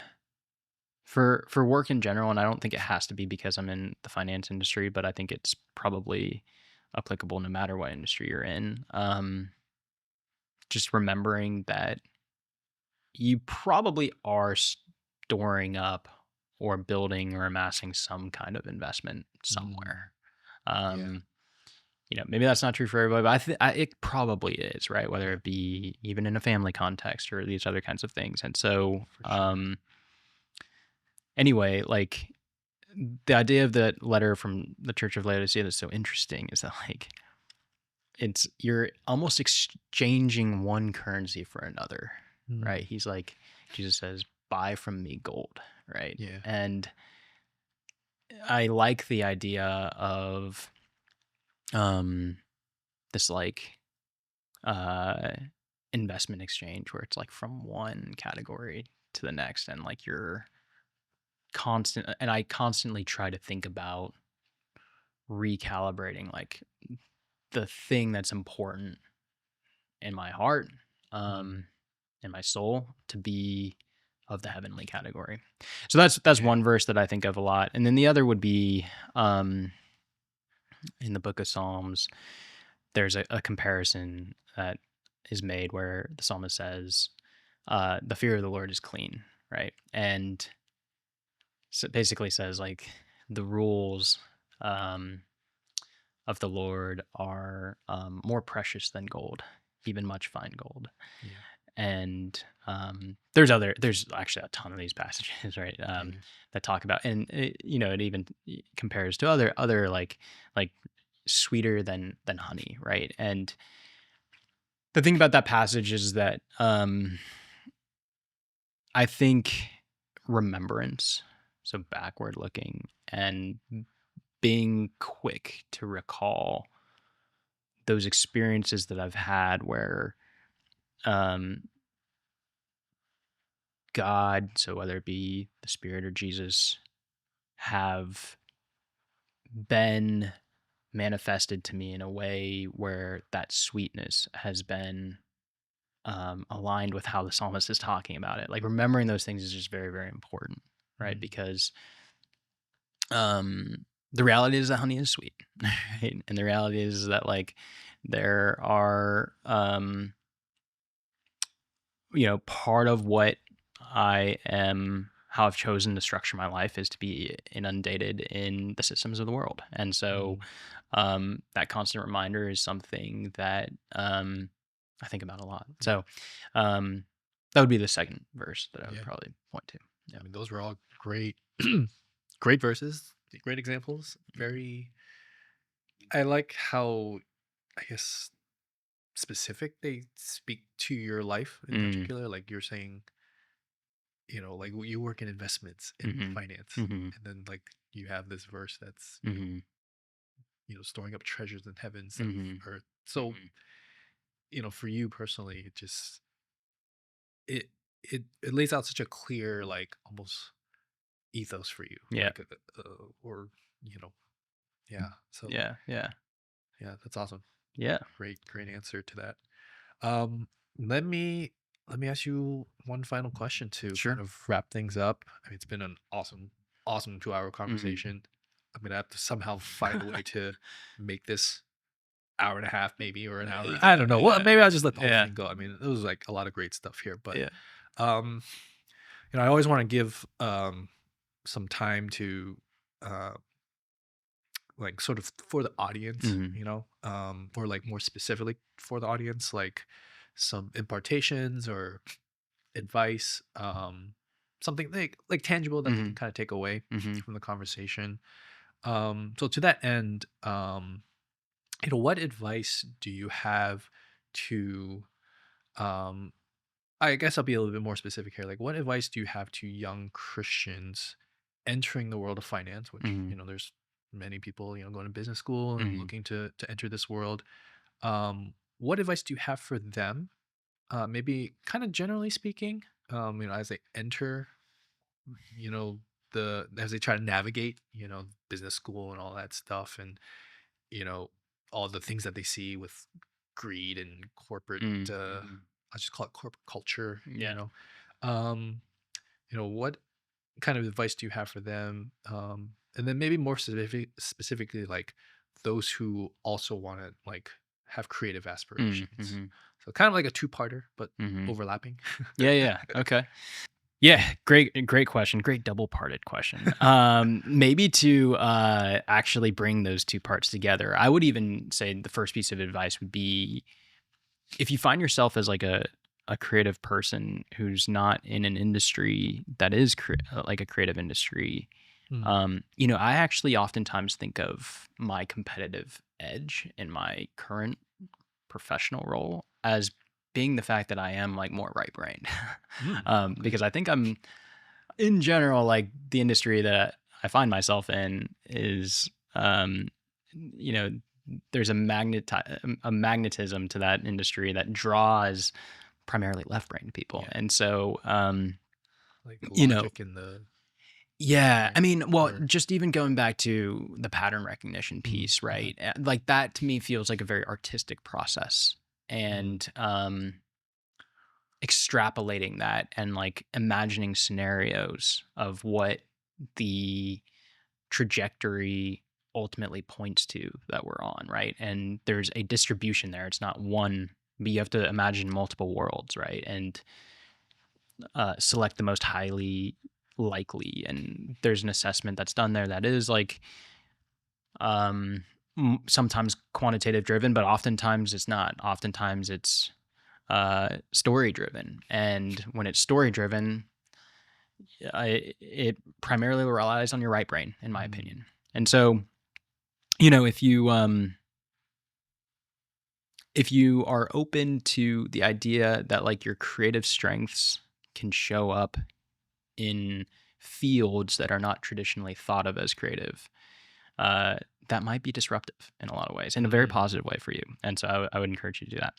for work in general, and I don't think it has to be because I'm in the finance industry, but I think it's probably applicable no matter what industry you're in. Just remembering that you probably are storing up or building or amassing some kind of investment Mm. somewhere. Yeah. Um, maybe that's not true for everybody, but it probably is, right? Whether Yeah. it be even in a family context or these other kinds of things. And so, For sure. anyway, like the idea of the letter from the Church of Laodicea that's so interesting is that like you're almost exchanging one currency for another, right? Mm. He's like, Jesus says, buy from me gold, right? Yeah. And I like the idea of um this like uh investment exchange where it's like from one category to the next, and like you're I constantly try to think about recalibrating like the thing that's important in my heart, Mm. um in my soul to be of the heavenly category. So that's Yeah. one verse that I think of a lot. And then the other would be um in the book of Psalms, there's a comparison that is made where the psalmist says, the fear of the Lord is clean, right? And so it basically says like the rules um, of the Lord are more precious than gold, even much fine gold. Yeah. And there's actually a ton of these passages, right? Yeah. That talk about, and it even compares to other like sweeter than honey, right? And the thing about that passage is that I think remembrance, so backward looking and being quick to recall those experiences that I've had where um, God, so whether it be the Spirit or Jesus, have been manifested to me in a way where that sweetness has been aligned with how the psalmist is talking about it. Like remembering those things is just very, very important, right? Mm. Because the reality is that honey is sweet, right? And the reality is that like there are, part of what how I've chosen to structure my life is to be inundated in the systems of the world. And so Mm. that constant reminder is something that I think about a lot. So that would be the second verse that I would Yeah. probably point to. Yeah. I mean, those were all great, great verses, great examples. Very. I like how, I guess, specific they speak to your life in Mm, particular. Like you're saying, like you work in investments in Mhm. finance, Mhm. and then like you have this verse that's Mhm. storing up treasures in heaven instead of Mhm. earth. So Mhm. for you personally, it it lays out such a clear, like, almost ethos for you, Yeah. like, or yeah. So Yeah. Yeah. yeah, that's awesome. Yeah. Great answer to that. Um, let me ask you one final question to kind Sure. of wrap things up. I mean, it's been an awesome 2-hour Mhm. conversation. I'm gonna have to somehow find a way to make this hour and a half, maybe, or an hour. I Yeah. don't know. Well, Yeah. maybe I'll just let the whole Yeah. thing go. I mean, it was like a lot of great stuff here, but Yeah. um, I always want to give some time to uh like, sort of for the audience, Mhm. or like more specifically for the audience, like some impartations or advice, something like tangible that they can Mhm. kind of take away Mhm. from the conversation. So to that end, what advice do you have to, um, I guess I'll be a little bit more specific here. Like, what advice do you have to young Christians entering the world of finance, which, Mhm. there's many people, going to business school and Mhm. looking to enter this world. What advice do you have for them? Maybe kind of generally speaking, as they enter, you know, as they try to navigate, business school and all that stuff, and, you know, all the things that they see with greed and corporate, Mhm. Mhm. I just call it corporate culture, Yeah. Um, what kind of advice do you have for them? And then maybe more specifically, like those who also want to like have creative Mhm. aspirations. Mhm. So kind of like a two-parter, but Mhm. overlapping. Yeah. Yeah. Okay. Yeah, great question. Great double-parted question. Maybe to actually bring those two parts together, I would even say the first piece of advice would be if you find yourself as like a creative person who's not in an industry that is like a creative industry, Mm, I actually oftentimes think of my competitive edge in my current professional role as being the fact that I am like more right brained. okay. Because I think I'm in general, like the industry that I find myself in is, you know, there's a magnetism to that industry that draws primarily left brain people. Yeah. And so, Like the you know, logic and the yeah, I right, mean, well, or just even going back to the pattern recognition piece, okay. right? Like that to me feels like a very artistic process. Mm, And extrapolating that and like imagining scenarios of what the trajectory ultimately points to that we're on, right? And there's a distribution there. It's not one, but you have to imagine multiple worlds, right? And select the most highly likely. And there's an assessment that's done there that is like um, sometimes quantitative driven, but oftentimes it's not. Oftentimes it's story driven. And when it's story driven, it primarily relies on your right brain, in my mm, opinion. And so, if you are open to the idea that like your creative strengths can show up in fields that are not traditionally thought of as creative, uh, that might be disruptive in a lot of ways, in a very mm, positive way for you. And so I would encourage you to do that.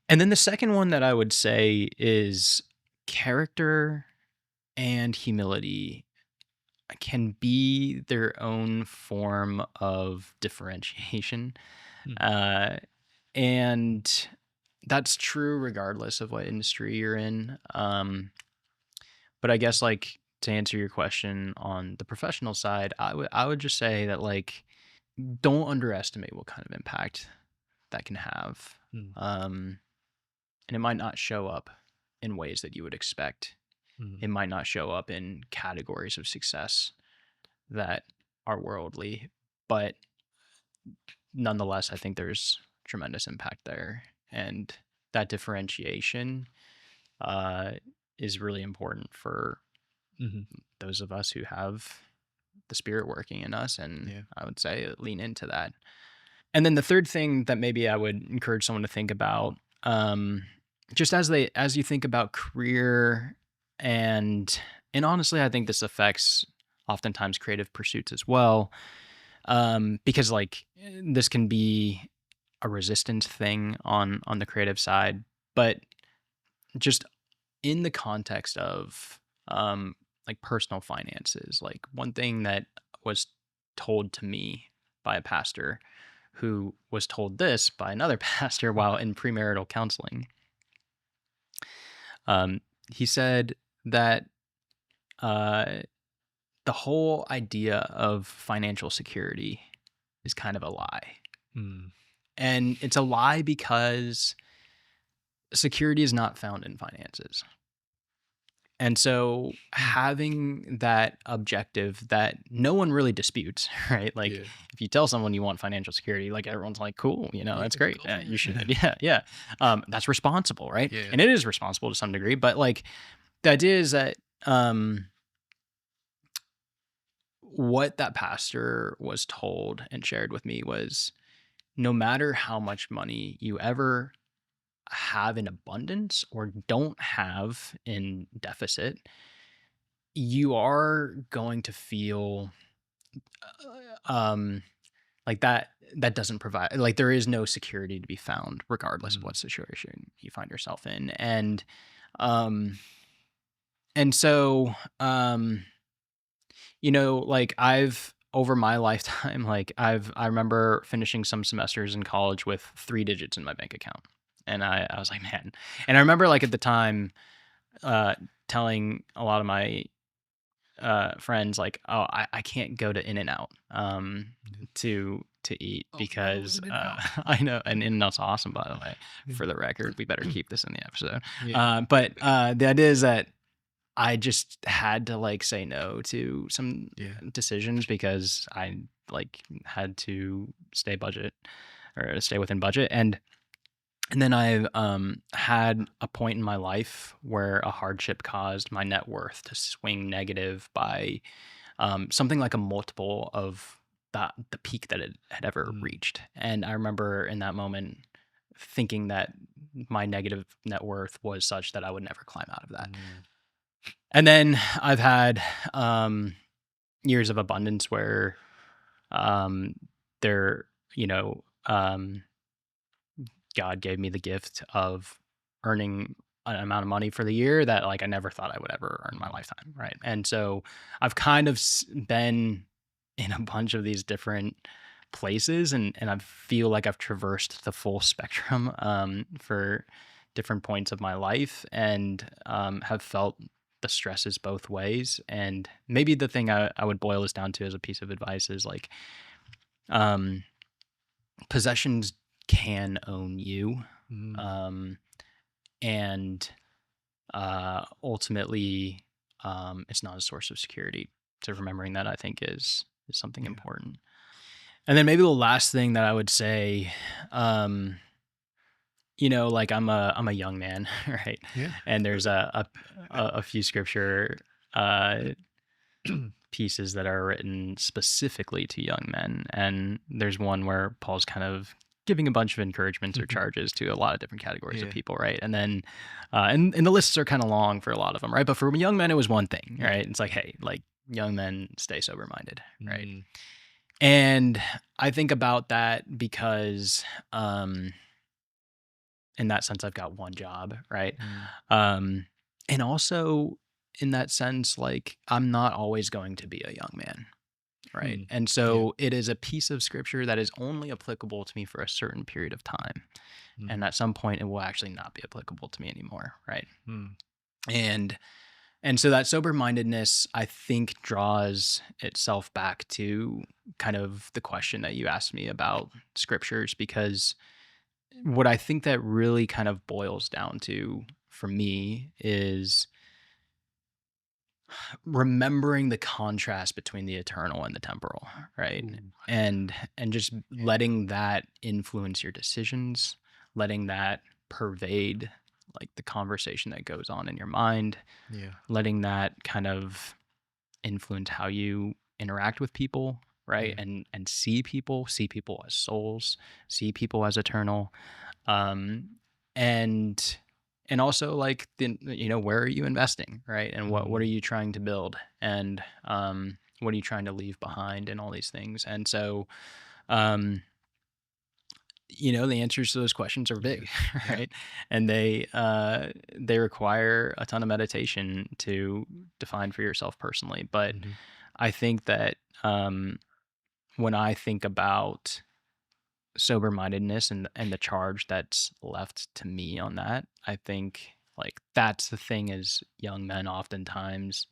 And then the second one that I would say is character and humility can be their own form of differentiation. mm, Uh, and that's true regardless of what industry you're in. But I guess like to answer your question on the professional side, I would just say that like don't underestimate what kind of impact that can have. mm, Um, and it might not show up in ways that you would expect. mm, It might not show up in categories of success that are worldly, but nonetheless, I think there's tremendous impact there. And that differentiation uh, is really important for mhm. those of us who have the spirit working in us. And Yeah. I would say lean into that. And then the third thing that maybe I would encourage someone to think about, just as you think about career and honestly, I think this affects oftentimes creative pursuits as well, because like this can be a resistance thing on the creative side, but just in the context of um, like personal finances, like one thing that was told to me by a pastor who was told this by another pastor while in premarital counseling. Um, he said that uh, the whole idea of financial security is kind of a lie. Mm. And it's a lie because security is not found in finances. And so Mm. having that objective that no one really disputes, right? Like Yeah. if you tell someone you want financial security, like everyone's like, cool, Yeah, that's great. go for You it. should, yeah, yeah. That's responsible, right? Yeah. And it is responsible to some degree, but like the idea is that what that pastor was told and shared with me was no matter how much money you ever have in abundance or don't have in deficit, you are going to feel um like that doesn't provide, like there is no security to be found regardless of Mm. what situation you find yourself in. Um and so like I've over my lifetime, like I remember finishing some semesters in college with 3 digits in my bank account. And I was like, man. And I remember like at the time uh telling a lot of my friends like, oh, I can't go to In and Out to eat Oh no, because in and out. I know, and In and Out's awesome, by the way. Yeah. For the record, we better keep this in the episode. Yeah. But the idea is that I just had to like say no to some Yeah. decisions because I like had to stay within budget. And then I had a point in my life where a hardship caused my net worth to swing negative by something like a multiple of the peak that it had ever Mm. reached. And I remember in that moment thinking that my negative net worth was such that I would never climb out of that. Mm. And then I've had years of abundance where um, there, God gave me the gift of earning an amount of money for the year that like I never thought I would ever earn in my Mm. lifetime, right? And so I've kind of been in a bunch of these different places, and I feel like I've traversed the full spectrum for different points of my life, and have felt the stresses both ways. And maybe the thing I would boil this down to as a piece of advice is like um, possessions can own you, Mm. um, and ultimately, it's not a source of security. So remembering that, I think, is something Yeah. important. And then maybe the last thing that I would say, um, like I'm a young man, right? Yeah. And there's a few scripture uh, pieces that are written specifically to young men, and there's one where Paul's kind of giving a bunch of encouragements or charges to a lot of different categories of Yeah. people, right? And then and the lists are kind of long for a lot of them, right? But for young men it was one thing, Yeah. right? It's like, hey, like young men stay sober minded, right? Mm. And I think about that because in that sense I've got one job, right? Mm. um and also in that sense, like I'm not always going to be a young man, right? Mm. And Yeah. so it is a piece of scripture that is only applicable to me for a certain period of time. And Mhm. at some point it will actually not be applicable to me anymore, right? Mm. And so that sober-mindedness, I think, draws itself back to kind of the question that you asked me about scriptures, because what I think that really kind of boils down to for me is remembering the contrast between the eternal and the temporal, right? Ooh. And just Yeah. letting that influence your decisions, letting that pervade like the conversation that goes on in your mind, Yeah. letting that kind of influence how you interact with people, right? Yeah. And see people as souls, see people as eternal. Um and and also like where are you investing, right? And what are Mm, you trying to build, and what are you trying to leave behind, and all these things. And so um the answers to those questions are yeah. big, Yeah. right? And they require a ton of meditation to define for yourself personally. But Mhm. I think that when I think about sober mindedness and the charge that's left to me on that, I think like that's the thing as young men oftentimes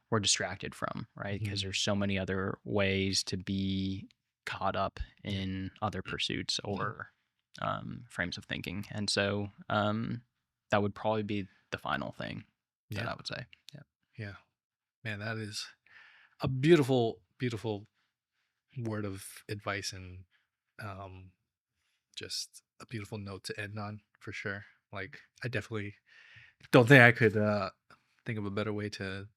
we're distracted from, right? Because Mhm. there's so many other ways to be caught up Yeah. in other pursuits or frames of thinking. And so that would probably be the final thing that Yeah. I would say. Yeah. Yeah. Man, that is a beautiful, beautiful word of advice, and um, just a beautiful note to end on for sure. Like, I definitely don't think I could think of a better way to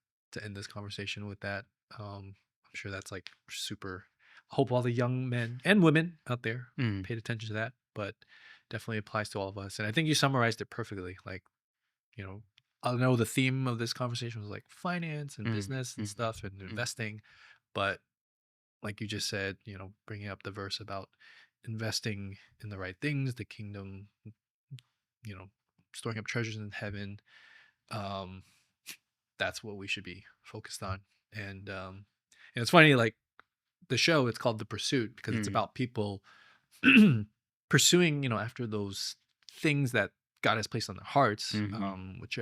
end this conversation with that. I'm sure that's like super. I hope all the young men and women out there Mm, paid attention to that, but definitely applies to all of us. And I think you summarized it perfectly. Like, you know, I know the theme of this conversation was like finance and mm, business and mm, stuff and mm, investing, but like you just said, bringing up the verse about investing in the right things, the kingdom, you know, storing up treasures in heaven. Um, that's what we should be focused on. And it's funny, like the show, it's called The Pursuit because it's mm, about people pursuing, after those things that God has placed on their hearts, mhm. which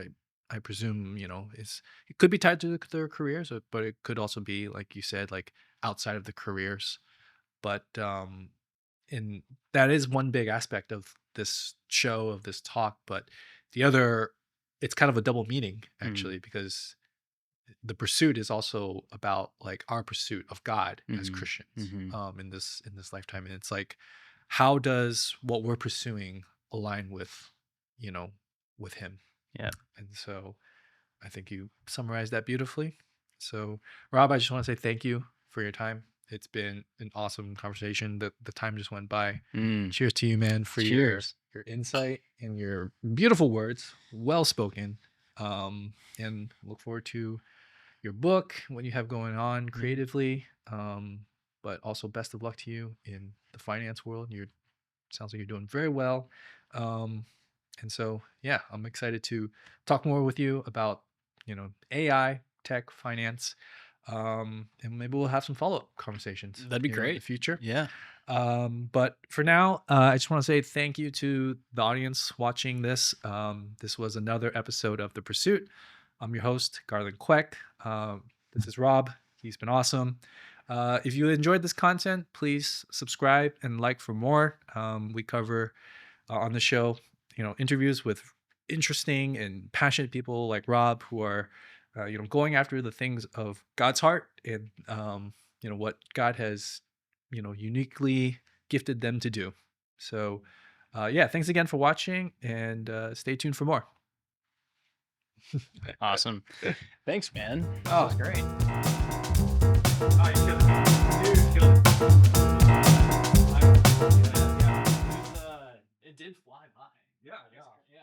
I presume, is it could be tied to their careers, but it could also be, like you said, like outside of the careers. But and that is one big aspect of this show, of this talk. But the other, it's kind of a double meaning Mm, actually, because the pursuit is also about like our pursuit of God as mhm, Christians mhm. in this lifetime. And it's like, how does what we're pursuing align with, you know, with him? Yeah. And so I think you summarized that beautifully. So, Rob, I just want to say thank you for your time. It's been an awesome conversation. The time just went by. Mm. Cheers to you, man, for your Cheers. your insight and your beautiful words, well spoken. And look forward to your book, what you have going on Mhm. creatively. But also best of luck to you in the finance world. You're sounds like you're doing very well. Um, and so, yeah, I'm excited to talk more with you about, AI, tech, finance. And maybe we'll have some follow-up conversations, That'd be in the great. future. Yeah. But for now, I just want to say thank you to the audience watching this. This was another episode of The Pursuit. I'm your host, Garland Queck. This is Rob. He's been awesome. If you enjoyed this content, please subscribe and like for more. We cover on the show, interviews with interesting and passionate people like Rob who are, going after the things of God's heart and, what God has, uniquely gifted them to do. So, yeah, thanks again for watching and stay tuned for more. Awesome. Thanks, man. This Oh, was great. oh, you killed it. Dude, killed it. Yeah, yeah. It did fly by. Yeah, yeah. Yeah.